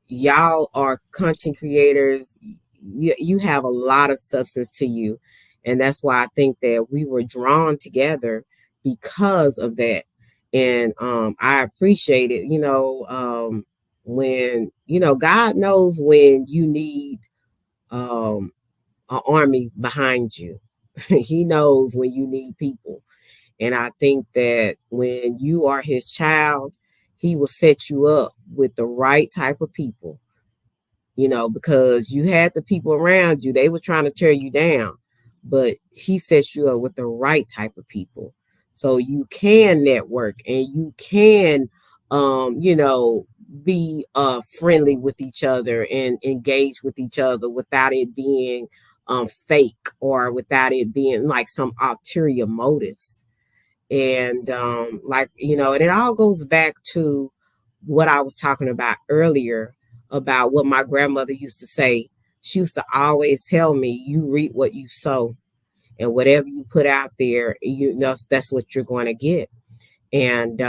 y'all are content creators. You have a lot of substance to you, and that's why I think that we were drawn together because of that. And I appreciate it, you know, when you know God knows when you need an army behind you. He knows when you need people. And I think that when you are his child, he will set you up with the right type of people, you know, because you had the people around you, they were trying to tear you down, but he sets you up with the right type of people. So you can network and you can, you know, be friendly with each other and engage with each other without it being fake or without it being like some ulterior motives. And like, you know, and it all goes back to what I was talking about earlier about what my grandmother used to say. She used to always tell me, you reap what you sow, and whatever you put out there, you know, that's what you're going to get. And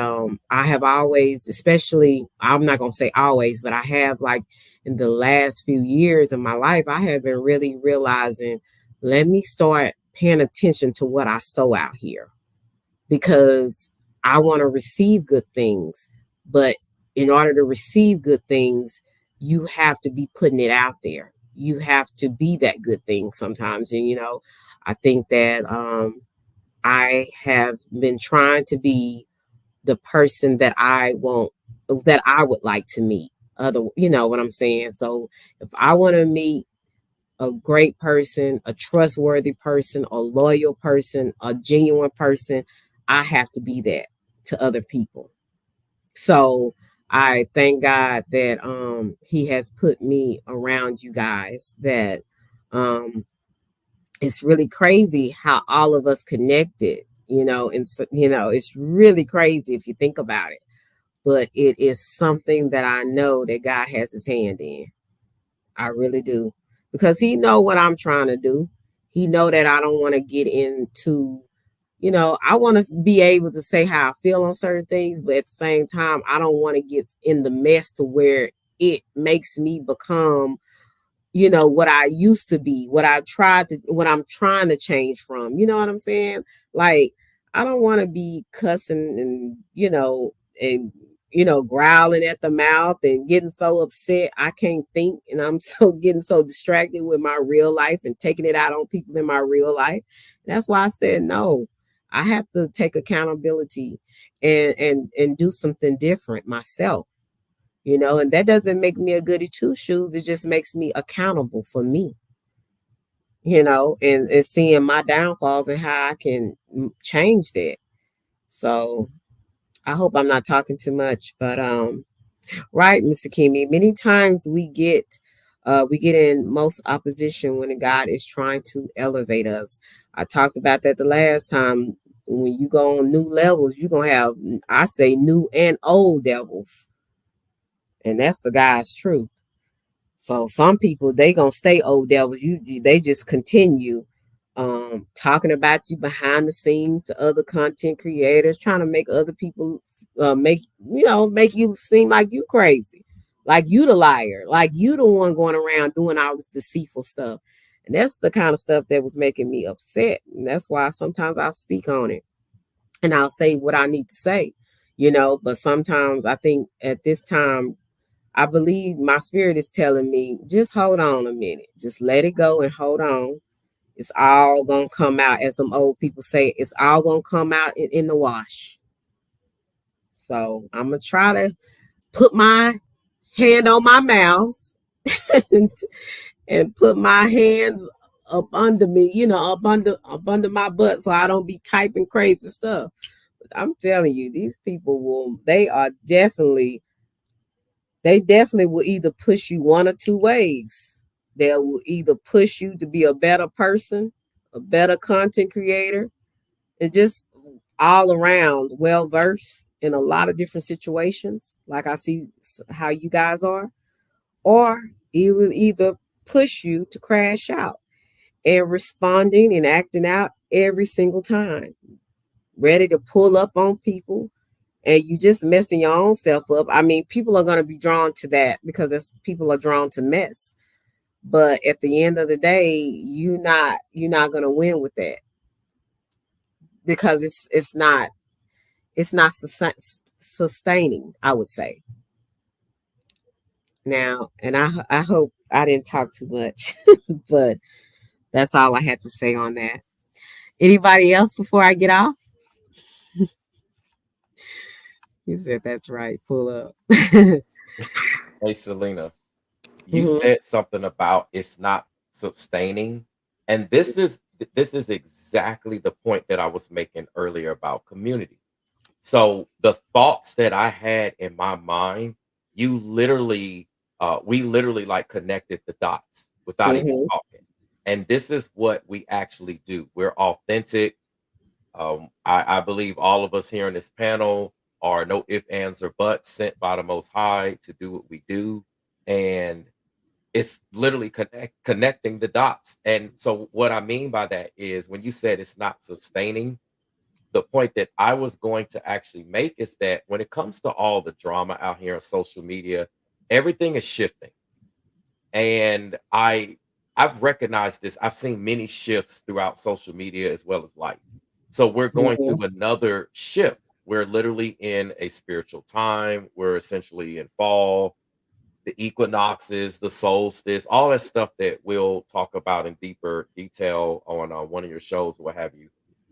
I have always, especially, I'm not going to say always, but I have like in the last few years of my life, I have been really realizing, let me start paying attention to what I sow out here, because I want to receive good things. But in order to receive good things, you have to be putting it out there. You have to be that good thing sometimes. And, you know, I think that I have been trying to be the person that I would like to meet. You know what I'm saying? So if I want to meet a great person, a trustworthy person, a loyal person, a genuine person, I have to be that to other people. So I thank God that he has put me around you guys that it's really crazy how all of us connected, and so, it's really crazy if you think about it. But it is something that I know that God has his hand in. I really do. Because he know what I'm trying to do. He know that I don't want to get into, I want to be able to say how I feel on certain things, but at the same time, I don't want to get in the mess to where it makes me become what I used to be, what I'm trying to change from. You know what I'm saying? Like, I don't want to be cussing and, and, growling at the mouth and getting so upset I can't think. And I'm so getting so distracted with my real life and taking it out on people in my real life. And that's why I said, no, I have to take accountability and do something different myself. And that doesn't make me a goody two shoes. It just makes me accountable for me, and seeing my downfalls and how I can change that. So I hope I'm not talking too much, but right, Mr. Kimi, many times we get in most opposition when God is trying to elevate us. I talked about that the last time. When you go on new levels, you're gonna have, I say, new and old devils. And that's the God's truth. So some people, they gonna stay old devils. They just continue talking about you behind the scenes to other content creators, trying to make other people make you seem like you crazy, like you the liar, like you the one going around doing all this deceitful stuff. And that's the kind of stuff that was making me upset. And that's why sometimes I'll speak on it and I'll say what I need to say, but sometimes I think at this time I believe my spirit is telling me, just hold on a minute. Just let it go and hold on. It's all going to come out. As some old people say, it's all going to come out in the wash. So I'm going to try to put my hand on my mouth and put my hands up under me, up under my butt so I don't be typing crazy stuff. But I'm telling you, these people they definitely will either push you one or two ways. They will either push you to be a better person, a better content creator, and just all around well versed in a lot of different situations, like I see how you guys are, or it will either push you to crash out and responding and acting out every single time, ready to pull up on people, and you just messing your own self up. I mean, people are going to be drawn to that because people are drawn to mess. But at the end of the day, you're not going to win with that because it's not sustaining, I would say. Now, and I hope I didn't talk too much, but that's all I had to say on that. Anybody else before I get off? You said that's right. Pull up. Hey, Selena, you Mhm. said something about it's not sustaining. And this is exactly the point that I was making earlier about community. So the thoughts that I had in my mind, we literally like connected the dots without even Mhm. talking. And this is what we actually do. We're authentic. I believe all of us here in this panel are no ifs, ands, or buts, sent by the Most High to do what we do. And it's literally connecting the dots. And so, what I mean by that is when you said it's not sustaining, the point that I was going to actually make is that when it comes to all the drama out here on social media, everything is shifting. And I've recognized this. I've seen many shifts throughout social media as well as life. So we're going Mhm. through another shift. We're literally in a spiritual time. We're essentially in fall, the equinoxes, the solstice, all that stuff that we'll talk about in deeper detail on one of your shows or what have you.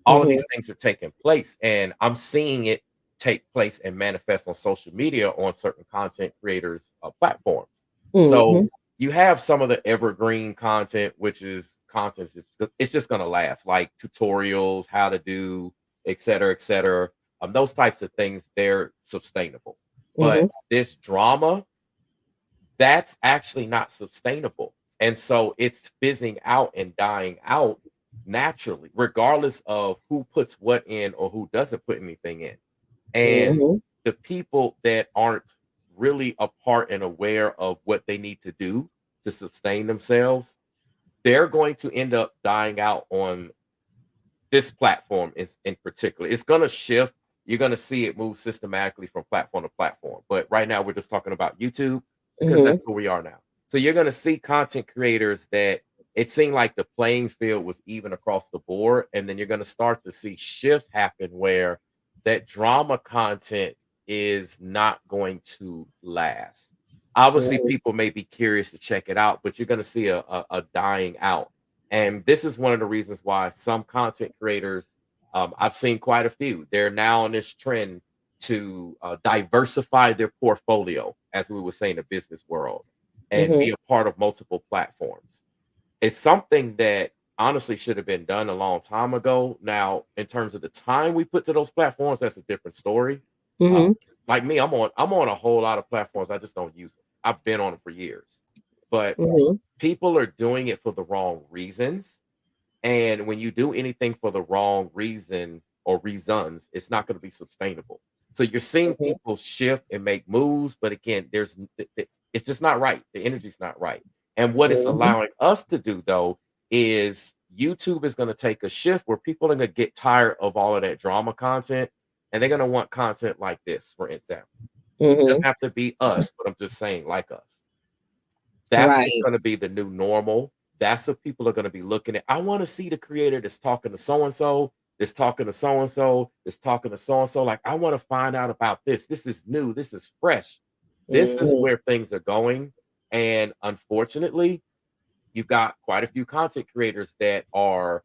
All of Mhm. these things are taking place, and I'm seeing it take place and manifest on social media on certain content creators' platforms. So Mhm. you have some of the evergreen content, which is content it's just going to last, like tutorials, how to do, et cetera, et cetera. Those types of things, they're sustainable. But Mhm. this drama, that's actually not sustainable. And so it's fizzing out and dying out naturally, regardless of who puts what in or who doesn't put anything in. And Mhm. the people that aren't really a part and aware of what they need to do to sustain themselves, they're going to end up dying out on this platform is in particular. It's going to shift. You're going to see it move systematically from platform to platform. But right now, we're just talking about YouTube because that's Mhm. where we are now. So you're going to see content creators that it seemed like the playing field was even across the board. And then you're going to start to see shifts happen where that drama content is not going to last. Obviously, Mhm. people may be curious to check it out, but you're going to see a dying out. And this is one of the reasons why some content creators, I've seen quite a few, they're now on this trend to diversify their portfolio, as we would say in the business world, and be Mhm. a part of multiple platforms. It's something that honestly should have been done a long time ago. Now, in terms of the time we put to those platforms, that's a different story. Uh, Mhm. like me, I'm on a whole lot of platforms. I just don't use them. I've been on them for years, but Mhm. people are doing it for the wrong reasons. And when you do anything for the wrong reason or reasons, it's not going to be sustainable. So you're seeing Mhm. people shift and make moves, but again, it's just not right. The energy's not right. And what it's Mhm. allowing us to do though is YouTube is going to take a shift where people are going to get tired of all of that drama content, and they're going to want content like this, for example. It doesn't Mhm. have to be us, but I'm just saying like us. That's what's Right. gonna be the new normal. That's what people are gonna be looking at. I wanna see the creator that's talking to so and so, that's talking to so and so, that's talking to so and so. Like, I wanna find out about this. This is new. This is fresh. This is Mhm. where things are going. And unfortunately, you've got quite a few content creators that are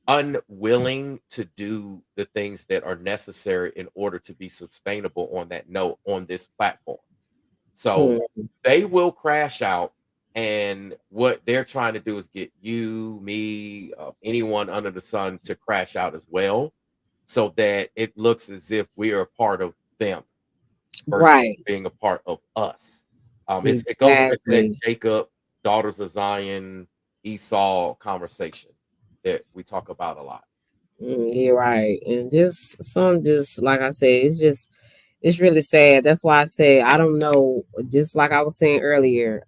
unwilling to do the things that are necessary in order to be sustainable on that note on this platform. So Mhm. they will crash out. And what they're trying to do is get you, me, anyone under the sun to crash out as well, so that it looks as if we are a part of them versus Right. being a part of us. It goes back to that Exactly. Jacob, daughters of Zion, Esau conversation that we talk about a lot. You're right. And just like I said, it's really sad. That's why I say I don't know. Just like I was saying earlier,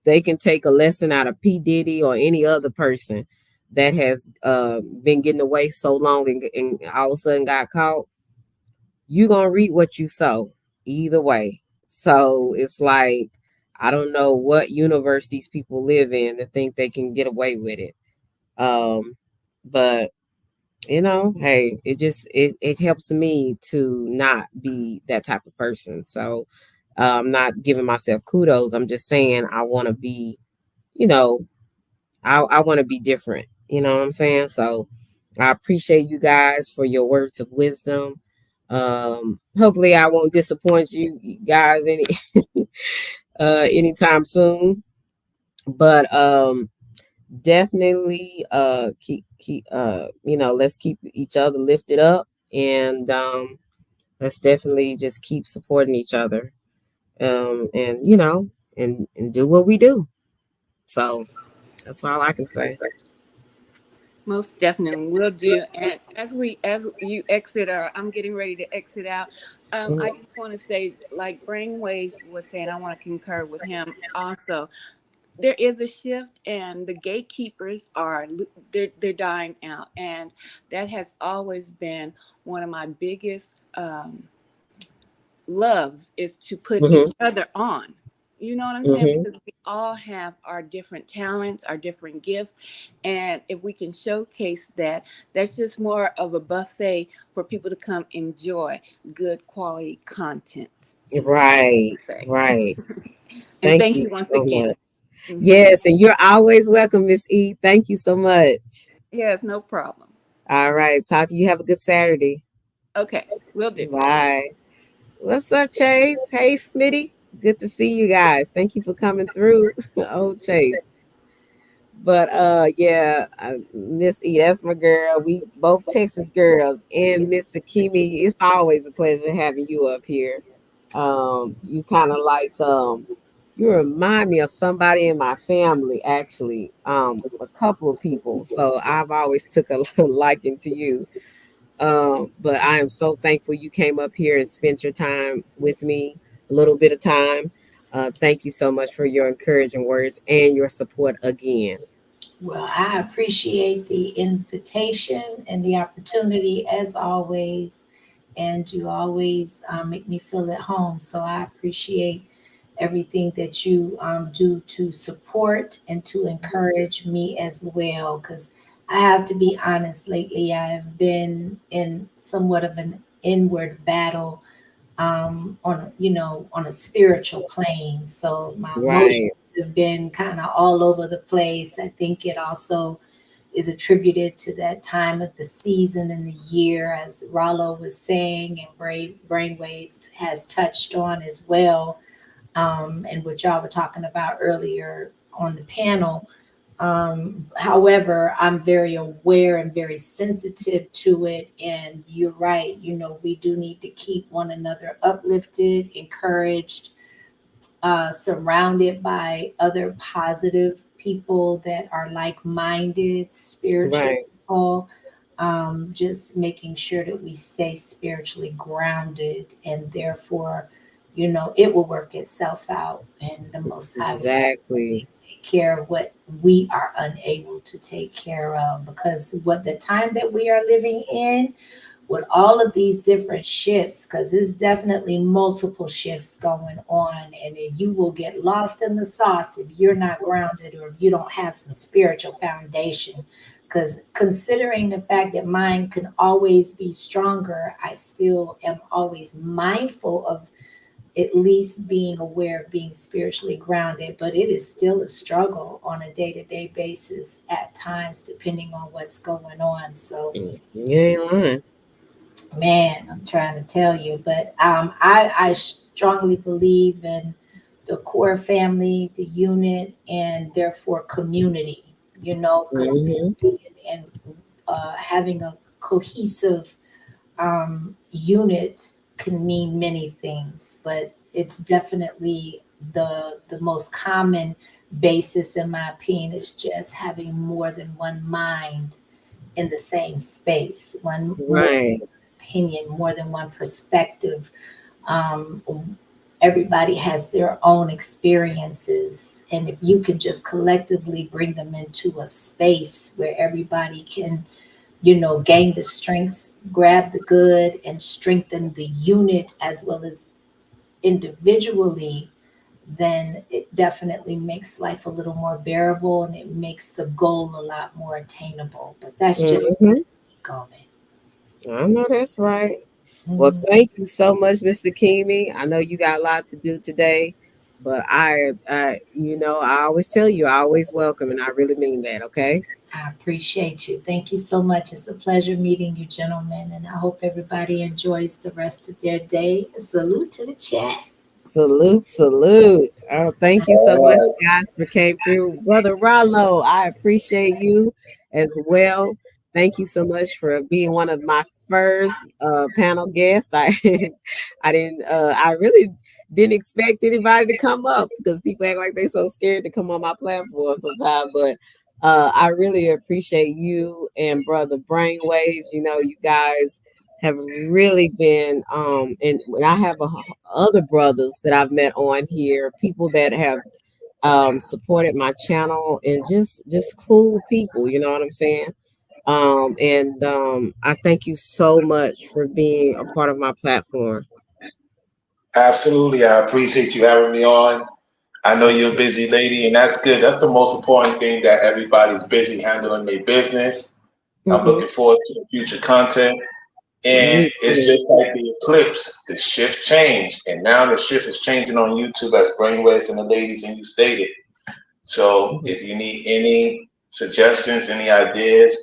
they can take a lesson out of P. Diddy or any other person that has been getting away so long and all of a sudden got caught. You're gonna reap what you sow either way. So it's like I don't know what universe these people live in to think they can get away with it. But hey, it helps me to not be that type of person. So I'm not giving myself kudos. I'm just saying I want to be, you know, I want to be different. You know what I'm saying? So I appreciate you guys for your words of wisdom. Hopefully I won't disappoint you guys anytime soon. But definitely keep let's keep each other lifted up, and let's definitely just keep supporting each other, and and do what we do. So that's all I can say. Most definitely will do. And as you exit, or I'm getting ready to exit out, I Mhm. just want to say, like Brainwaves was saying, I want to concur with him also. There is a shift, and the gatekeepers they're dying out, and that has always been one of my biggest loves, is to put each Mhm. other on. You know what I'm saying? Mhm. Because we all have our different talents, our different gifts. And if we can showcase that, that's just more of a buffet for people to come enjoy good quality content. And that's all I Right. can say. Right. And Thank thank you you once so much. again. Hmm. Yes, and you're always welcome, Miss E. Thank you so much. Yes, no problem. All right, talk to you. Have a good Saturday. Okay, will do. Bye. What's up, Chase? Hey, Smitty. Good to see you guys. Thank you for coming through. Oh, Chase. But yeah, Miss E, that's my girl. We both Texas girls, and Miss Sakimi. It's always a pleasure having you up here. You kind of like You remind me of somebody in my family, actually, a couple of people. So I've always took a liking to you. But I am so thankful you came up here and spent your time with me, a little bit of time. Thank you so much for your encouraging words and your support again. Well, I appreciate the invitation and the opportunity as always. And you always make me feel at home. So I appreciate everything that you do to support and to encourage me as well. Because I have to be honest, lately I have been in somewhat of an inward battle on a spiritual plane. So my emotions Right, have been kind of all over the place. I think it also is attributed to that time of the season and the year, as Ralo was saying, and Brainwaves has touched on as well, and what y'all were talking about earlier on the panel. However, I'm very aware and very sensitive to it. And you're right, we do need to keep one another uplifted, encouraged, surrounded by other positive people that are like-minded, spiritual right. people. Just making sure that we stay spiritually grounded, and therefore, it will work itself out, and the Most High will Exactly. definitely take care of what we are unable to take care of. Because what the time that we are living in, with all of these different shifts, because there's definitely multiple shifts going on, and then you will get lost in the sauce if you're not grounded or if you don't have some spiritual foundation. Because considering the fact that mine can always be stronger, I still am always mindful of at least being aware of being spiritually grounded, but it is still a struggle on a day-to-day basis at times, depending on what's going on. So You ain't lying. man, I'm trying to tell you, but I strongly believe in the core family, the unit, and therefore community. Because Hmm. having a cohesive unit can mean many things, but it's definitely the most common basis, in my opinion, is just having more than one mind in the same space, one more Right. opinion, more than one perspective. Um, Everybody has their own experiences. And if you can just collectively bring them into a space where everybody can, gain the strengths, grab the good, and strengthen the unit as well as individually, then it definitely makes life a little more bearable and it makes the goal a lot more attainable. But that's just Hmm. on it. I know that's right. Well, Mhm. thank you so much, Mr. Kimi. I know you got a lot to do today, but I always tell you, I always welcome, and I really mean that. Okay. I appreciate you. Thank you so much. It's a pleasure meeting you, gentlemen, and I hope everybody enjoys the rest of their day. Salute to the chat. Salute, salute. Oh, thank you so much, guys, for came through. Brother Rollo, I appreciate you as well. Thank you so much for being one of my first panel guests. I really didn't expect anybody to come up because people act like they're so scared to come on my platform sometimes. But I really appreciate you and Brother Brainwaves. You guys have really been and I have other brothers that I've met on here, people that have supported my channel, and just cool people, you know what I'm saying? And I thank you so much for being a part of my platform. Absolutely. I appreciate you having me on. I know you're a busy lady, and that's good. That's the most important thing, that everybody's busy handling their business. I'm Hmm. looking forward to the future content. And Me it's too. just like the eclipse, the shift changed. And now the shift is changing on YouTube, as Brainwaves and the ladies and you stated. So Mhm. if you need any suggestions, any ideas,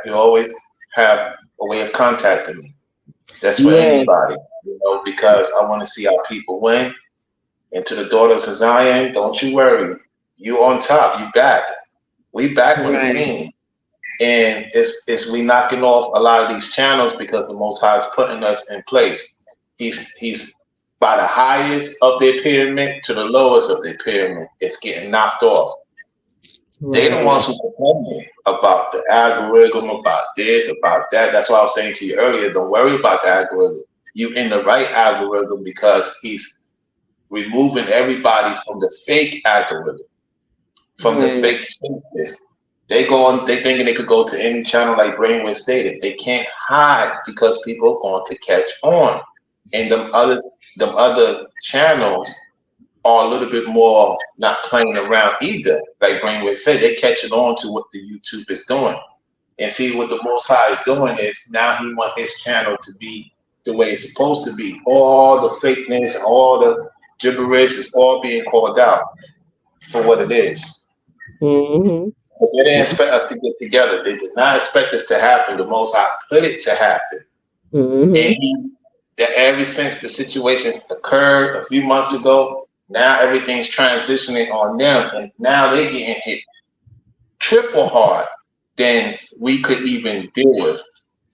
you always have a way of contacting me. That's for Yeah, anybody, because I want to see our people win. And to the daughters of Zion, don't you worry. You on top, you back. We back on the right. scene. And it's we knocking off a lot of these channels because the Most High is putting us in place. He's by the highest of their pyramid to the lowest of their pyramid. It's getting knocked off. They the ones who complain about the algorithm, about this, about that. That's why I was saying to you earlier, don't worry about the algorithm. You in the right algorithm because he's removing everybody from the fake algorithm, from the fake spaces. They go on, they thinking they could go to any channel like Brainwave stated. They can't hide because people are going to catch on. And them other channels are a little bit more not playing around either. Like Brainwave said, they're catching on to what the YouTube is doing. And see what the Most High is doing is now he wants his channel to be the way it's supposed to be. All the fakeness, all the gibberish is all being called out for what it is. Mm-hmm. But they didn't expect us to get together. They did not expect this to happen. The Most High put it to happen. And that ever since the situation occurred a few months ago, now everything's transitioning on them, and now they're getting hit triple hard than we could even deal with.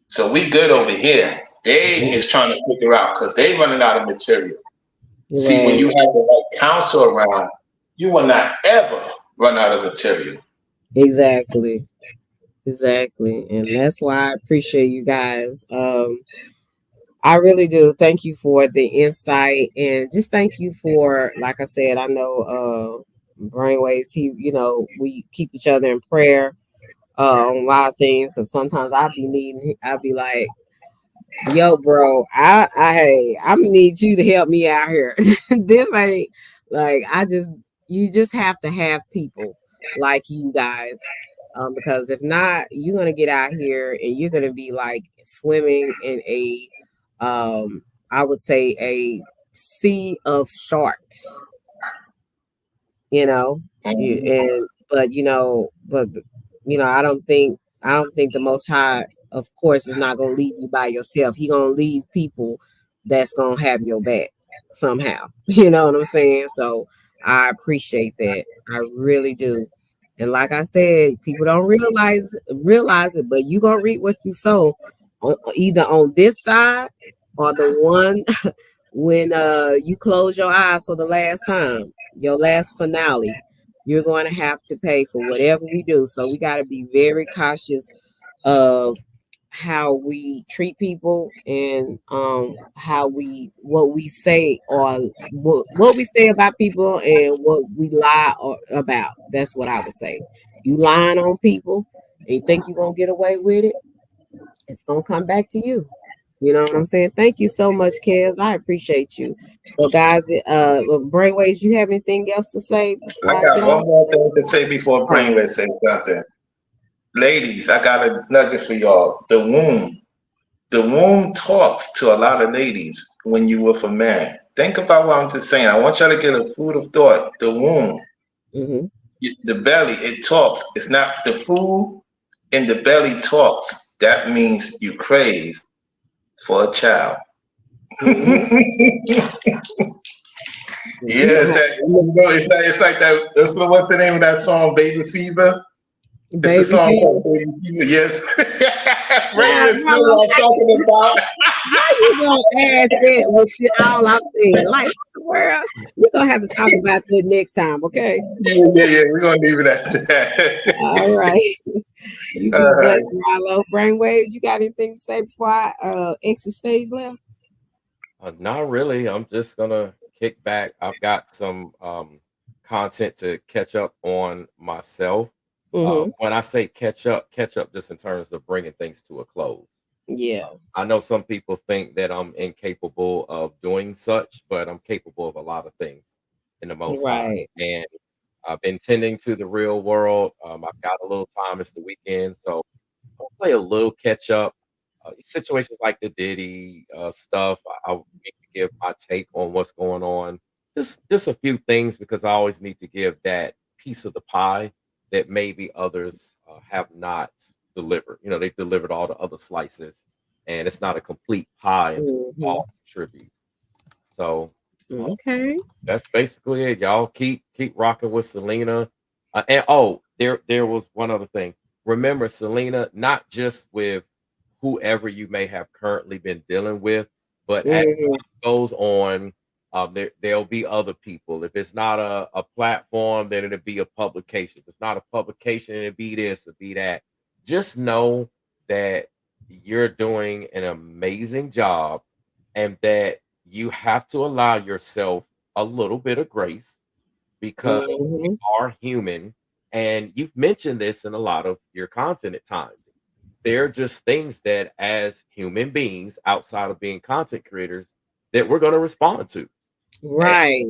So we good over here. They is trying to figure out because they running out of material. See, when you have the right counsel around, you will not ever run out of material. Exactly. And that's why I appreciate you guys. I really do. Thank you for the insight, and just thank you for, like I said, I know Brainwaves, we keep each other in prayer on a lot of things, because sometimes I'll be like, yo, bro, I need you to help me out here. This ain't like, you just have to have people like you guys. Because if not, you're gonna get out here and you're gonna be like swimming in a I would say a sea of sharks, you know. But I don't think the Most High, of course, is not gonna leave you by yourself. He gonna leave people that's gonna have your back somehow. You know what I'm saying? So I appreciate that. I really do. And like I said, people don't realize it, but you gonna reap what you sow, either on this side or the one when you close your eyes for the last time, your last finale. You're going to have to pay for whatever we do. So we got to be very cautious of how we treat people, and what we say, or what we say about people, and what we lie about. That's what I would say. You lying on people and you think you're gonna get away with it, it's gonna come back to you. You know what I'm saying? Thank you so much, Kez. I appreciate you. So guys, Brainwaves, you have anything else to say before I got one more thing to say before Brainwave says something. Ladies, I got a nugget for y'all. The womb talks to a lot of ladies when you with a man. Think about what I'm just saying. I want y'all to get a food of thought. The womb, the belly, it talks. It's not the food in the belly talks. That means you crave for a child. Yeah, it's like that. What's the name of that song, Baby Fever? It's the song called Baby Fever. Yes. Raymond, know what I'm talking about. How you gonna add that with all I'm saying? Like, what the world? We're gonna have to talk about that next time, okay? Yeah. We're gonna leave it at that. All right. You be blessed, Ralo. Brainwaves, you got anything to say before I exit stage left? Not really. I'm just gonna kick back. I've got some content to catch up on myself. When I say catch up just in terms of bringing things to a close. Yeah. I know some people think that I'm incapable of doing such, but I'm capable of a lot of things in the Most High. And I've been tending to the real world. I've got a little time. It's the weekend, so I'll play a little catch up. Situations like the Diddy stuff, I need to give my take on what's going on. Just a few things, because I always need to give that piece of the pie that maybe others have not delivered. You know, they've delivered all the other slices, and it's not a complete pie until all contribute. So okay, that's basically it. Y'all keep rocking with Selena. And there was one other thing. Remember, Selena, not just with whoever you may have currently been dealing with, but as time goes on, There'll be other people. If it's not a platform, then it'll be a publication. If it's not a publication, it'll be this, it'll be that. Just know that you're doing an amazing job and that you have to allow yourself a little bit of grace because we are human. And you've mentioned this in a lot of your content at times. They're just things that, as human beings, outside of being content creators, that we're going to respond to. Right.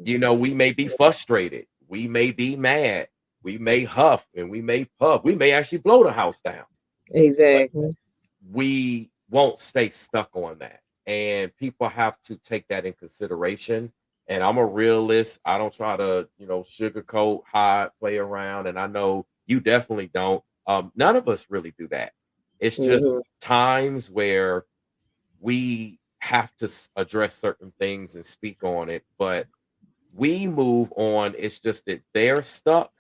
And, we may be frustrated. We may be mad. We may huff and we may puff. We may actually blow the house down. Exactly. But we won't stay stuck on that. And people have to take that in consideration. And I'm a realist. I don't try to, sugarcoat, hide, play around. And I know you definitely don't. None of us really do that. It's just times where we have to address certain things and speak on it, but we move on. It's just that they're stuck.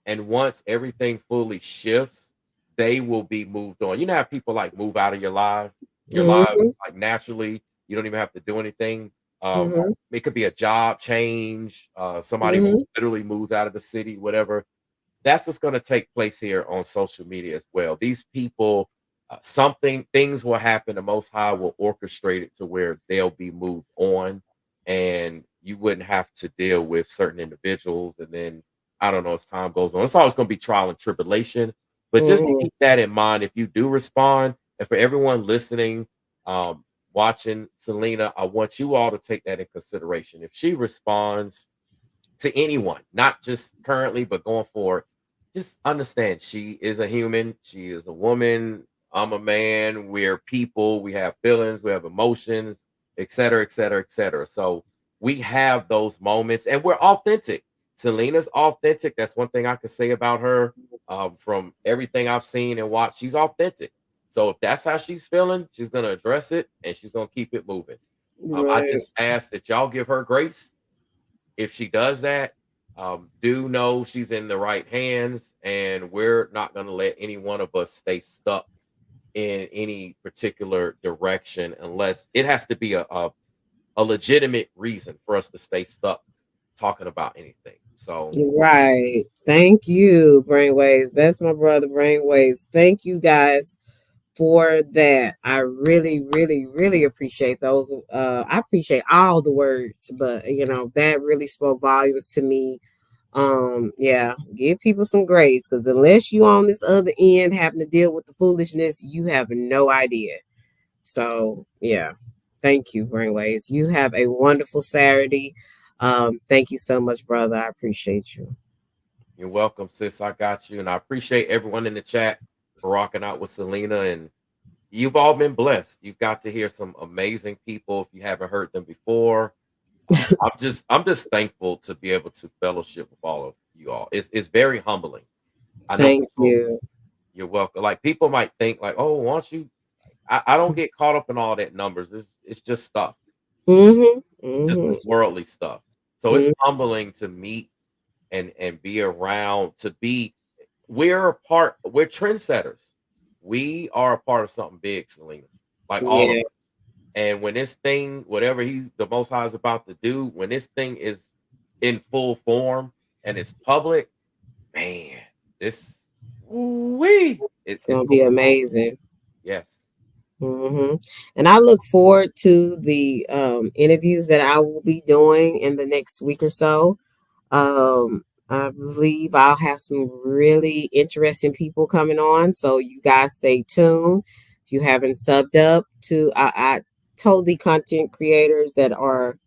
And once everything fully shifts, they will be moved on. You know how people like move out of your lives like naturally. You don't even have to do anything. It could be a job change. Somebody who literally moves out of the city, whatever. That's what's going to take place here on social media as well. These people, things will happen. The Most High will orchestrate it to where they'll be moved on, and you wouldn't have to deal with certain individuals. And then I don't know, as time goes on, it's always going to be trial and tribulation. But just keep that in mind if you do respond. And for everyone listening, watching Selena, I want you all to take that in consideration. If she responds to anyone, not just currently, but going forward, just understand she is a human. She is a woman. I'm a man. We're people. We have feelings. We have emotions, et cetera, et cetera, et cetera. So we have those moments and we're authentic. Selena's authentic. That's one thing I can say about her. From everything I've seen and watched, she's authentic. So if that's how she's feeling, she's going to address it and she's going to keep it moving. I just ask that y'all give her grace. If she does that, do know she's in the right hands, and we're not going to let any one of us stay stuck in any particular direction unless it has to be a legitimate reason for us to stay stuck talking about anything. So right. Thank you, Brainwaves. That's my brother, Brainwaves. Thank you guys for that. I really, really, really appreciate those. I appreciate all the words, but that really spoke volumes to me. Yeah, give people some grace, because unless you on this other end having to deal with the foolishness, you have no idea. So yeah, thank you, Brainwaves. You have a wonderful Saturday. Thank you so much, brother. I appreciate you. You're welcome, sis. I got you. And I appreciate everyone in the chat for rocking out with Selena. And you've all been blessed. You've got to hear some amazing people if you haven't heard them before. I'm just thankful to be able to fellowship with all of you all. It's very humbling. I know. Thank you. You're welcome. Like, people might think like, oh, why don't you? I don't get caught up in all that numbers. It's just stuff. It's just this worldly stuff. So it's humbling to meet and be around, we're trendsetters. We are a part of something big, Selena. Like all of us. And when this thing, whatever the Most High is about to do, when this thing is in full form and it's public, man, it's gonna be amazing. Yes. And I look forward to the interviews that I will be doing in the next week or so. I believe I'll have some really interesting people coming on, so you guys stay tuned. If you haven't subbed up to, I told the content creators that are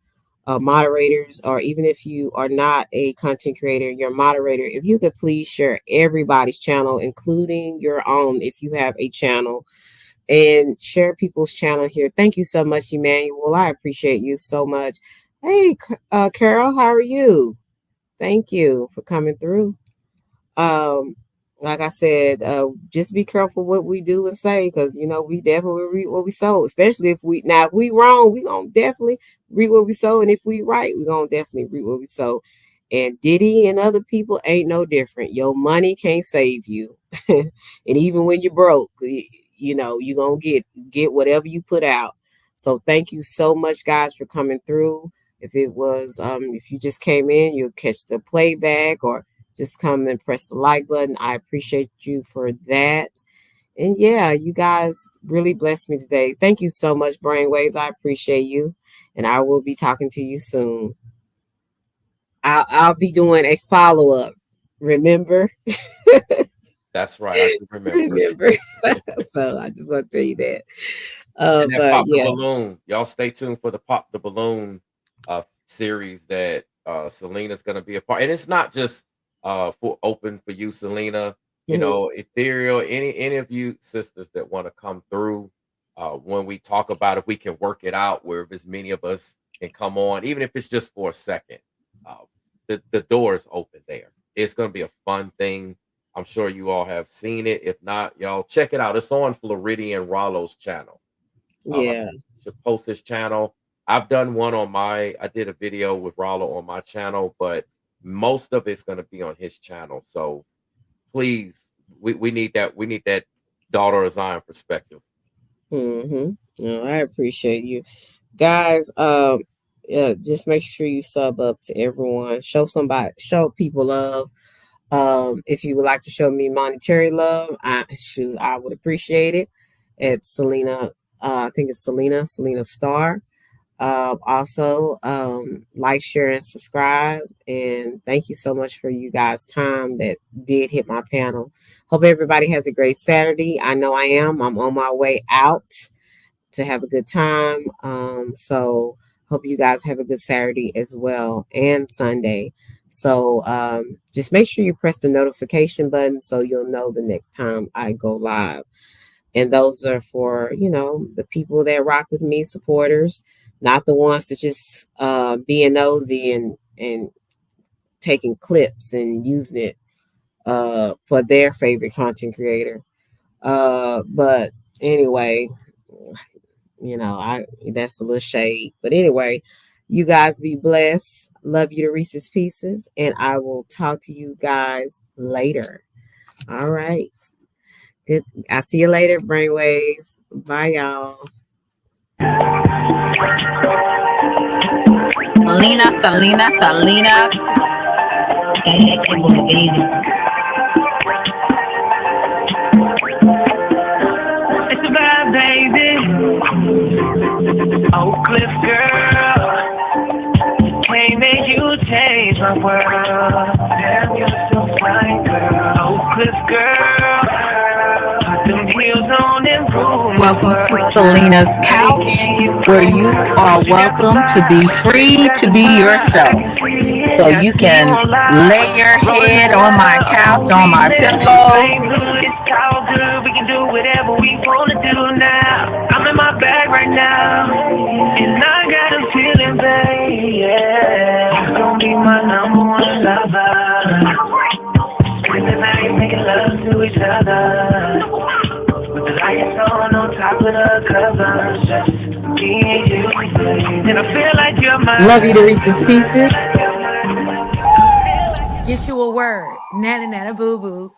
moderators, or even if you are not a content creator, you're a moderator, if you could please share everybody's channel, including your own, if you have a channel, and share people's channel here. Thank you so much, Emmanuel. I appreciate you so much. Hey, Carol, how are you? Thank you for coming through. Like I said, just be careful what we do and say, because we definitely read what we sow. Especially if we wrong, we gonna definitely read what we sow, and if we right, we gonna definitely read what we sow. And Diddy and other people ain't no different. Your money can't save you, and even when you're broke, you're gonna get whatever you put out. So thank you so much, guys, for coming through. If it was, if you just came in, you'll catch the playback or just come and press the like button. I appreciate you for that. And yeah, you guys really blessed me today. Thank you so much, Brainwaves. I appreciate you. And I will be talking to you soon. I'll be doing a follow-up. Remember? That's right. I can remember. So I just want to tell you that. And that But Pop the yeah. Balloon. Y'all stay tuned for the Pop the Balloon series that Selena's going to be a part. And it's not just for open for you, Selena. You know, Ethereal, any of you sisters that want to come through, when we talk about if we can work it out, where if as many of us can come on, even if it's just for a second, the door is open there. It's going to be a fun thing. I'm sure you all have seen it. If not, y'all check it out. It's on Floridian Ralo's channel. Yeah. Should post his channel. I've done one on I did a video with Ralo on my channel, but most of it's going to be on his channel. So please, we need that daughter of Zion perspective. No, I appreciate you guys. Just make sure you sub up to everyone. Show people love. If you would like to show me monetary love, I would appreciate it. It's Selena. I think it's Selena Star. Also, like, share, and subscribe. And thank you so much for you guys' time that did hit my panel. Hope everybody has a great Saturday. I know I am. I'm on my way out to have a good time. So hope you guys have a good Saturday as well, and Sunday. So just make sure you press the notification button so you'll know the next time I go live. And those are for, the people that rock with me, supporters, not the ones that just being nosy and taking clips and using it for their favorite content creator. But anyway, that's a little shade. But anyway, you guys be blessed. Love you to Reese's Pieces. And I will talk to you guys later. All right. Good. I'll see you later, Brainwaves. Bye, y'all. Selena. It's about baby. Oak Cliff girl. Can't make you change my world. Damn, you're so fine, girl. Oak Cliff girl. Put them heels on and prove. Welcome to Selena's Couch, where you are welcome to be free to be yourself. So you can lay your head on my couch, on my pillow. It's all good, we can do whatever we wanna do now. I'm in my bag right now, and I got a feeling, babe, yeah. You're gonna be my number one lover. Spend the night making love to each other, with the lights on top of the covers, just me and you, babe. And I feel like you're my love you to Reese's Pieces. Get you a word. Nana boo boo.